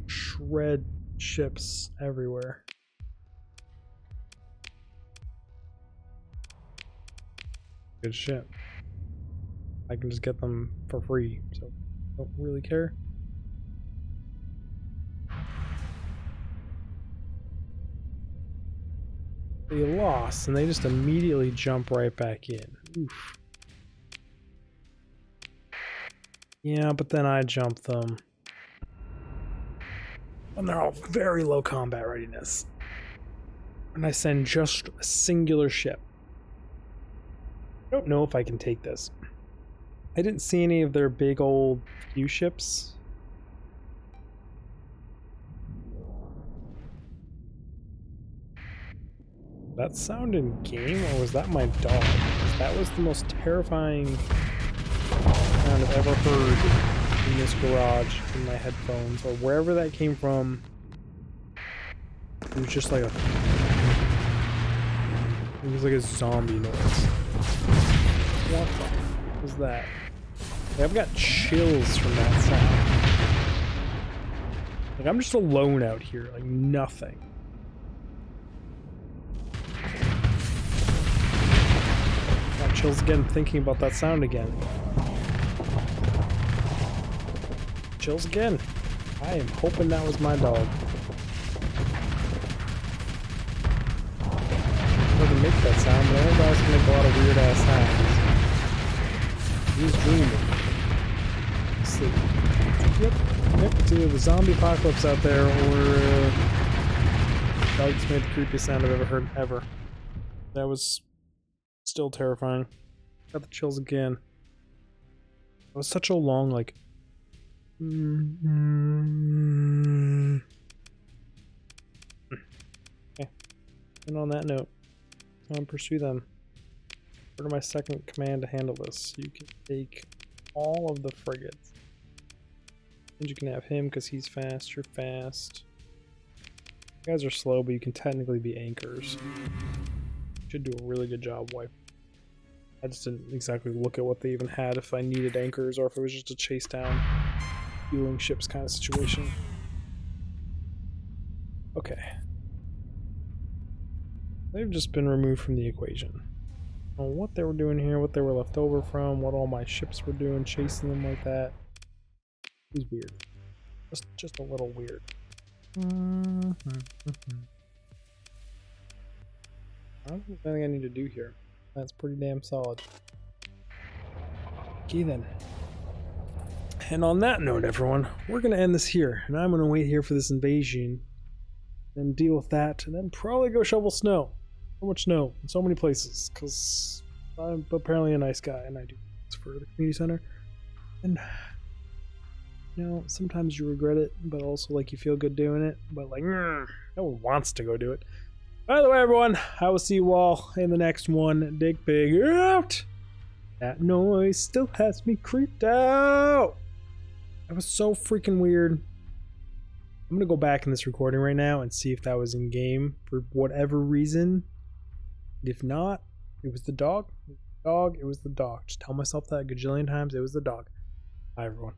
shred ships everywhere. Good ship. I can just get them for free, so I don't really care. They lost, and they just immediately jump right back in. Oof. Yeah, but then I jump them. And they're all very low combat readiness. And I send just a singular ship. I don't know if I can take this. I didn't see any of their big old few ships. That sound in game, or was that my dog? Because that was the most terrifying sound I've ever heard in this garage in my headphones, or wherever that came from. It was just like a... It was like a zombie noise. What the fuck was that? Like, I've got chills from that sound. Like, I'm just alone out here, like nothing. Got chills again thinking about that sound again. Chills again. I am hoping that was my dog. Doesn't make that sound, but I know dogs can make a lot of weird ass sounds. He's dreaming. Sleep. Yep. It's either the zombie apocalypse out there, or dogs made the creepiest sound I've ever heard ever. That was still terrifying. Got the chills again. It was such a long, like. And on that note, pursue them. Order my second command to handle this. You can take all of the frigates. And you can have him because he's fast. You're fast. You guys are slow, but you can technically be anchors. Should do a really good job, wipe. I just didn't exactly look at what they even had, if I needed anchors or if it was just a chase down fueling ships kind of situation. Okay. They've just been removed from the equation. I don't know what they were doing here, what they were left over from, what all my ships were doing, chasing them like that. It was weird. Just a little weird. I don't think there's anything I need to do here. That's pretty damn solid. Okay then. And on that note, everyone, we're going to end this here. And I'm going to wait here for this invasion. Then deal with that. And then probably go shovel snow. So much snow in so many places. Because I'm apparently a nice guy. And I do this for the community center. And, you know, sometimes you regret it. But also, like, you feel good doing it. But, like, no one wants to go do it. By the way, everyone, I will see you all in the next one. Digfig out! That noise still has me creeped out! That was so freaking weird. I'm gonna go back in this recording right now and see if that was in game for whatever reason. If not, it was the dog. It was the dog. Just tell myself that a gajillion times. It was the dog. Bye, everyone.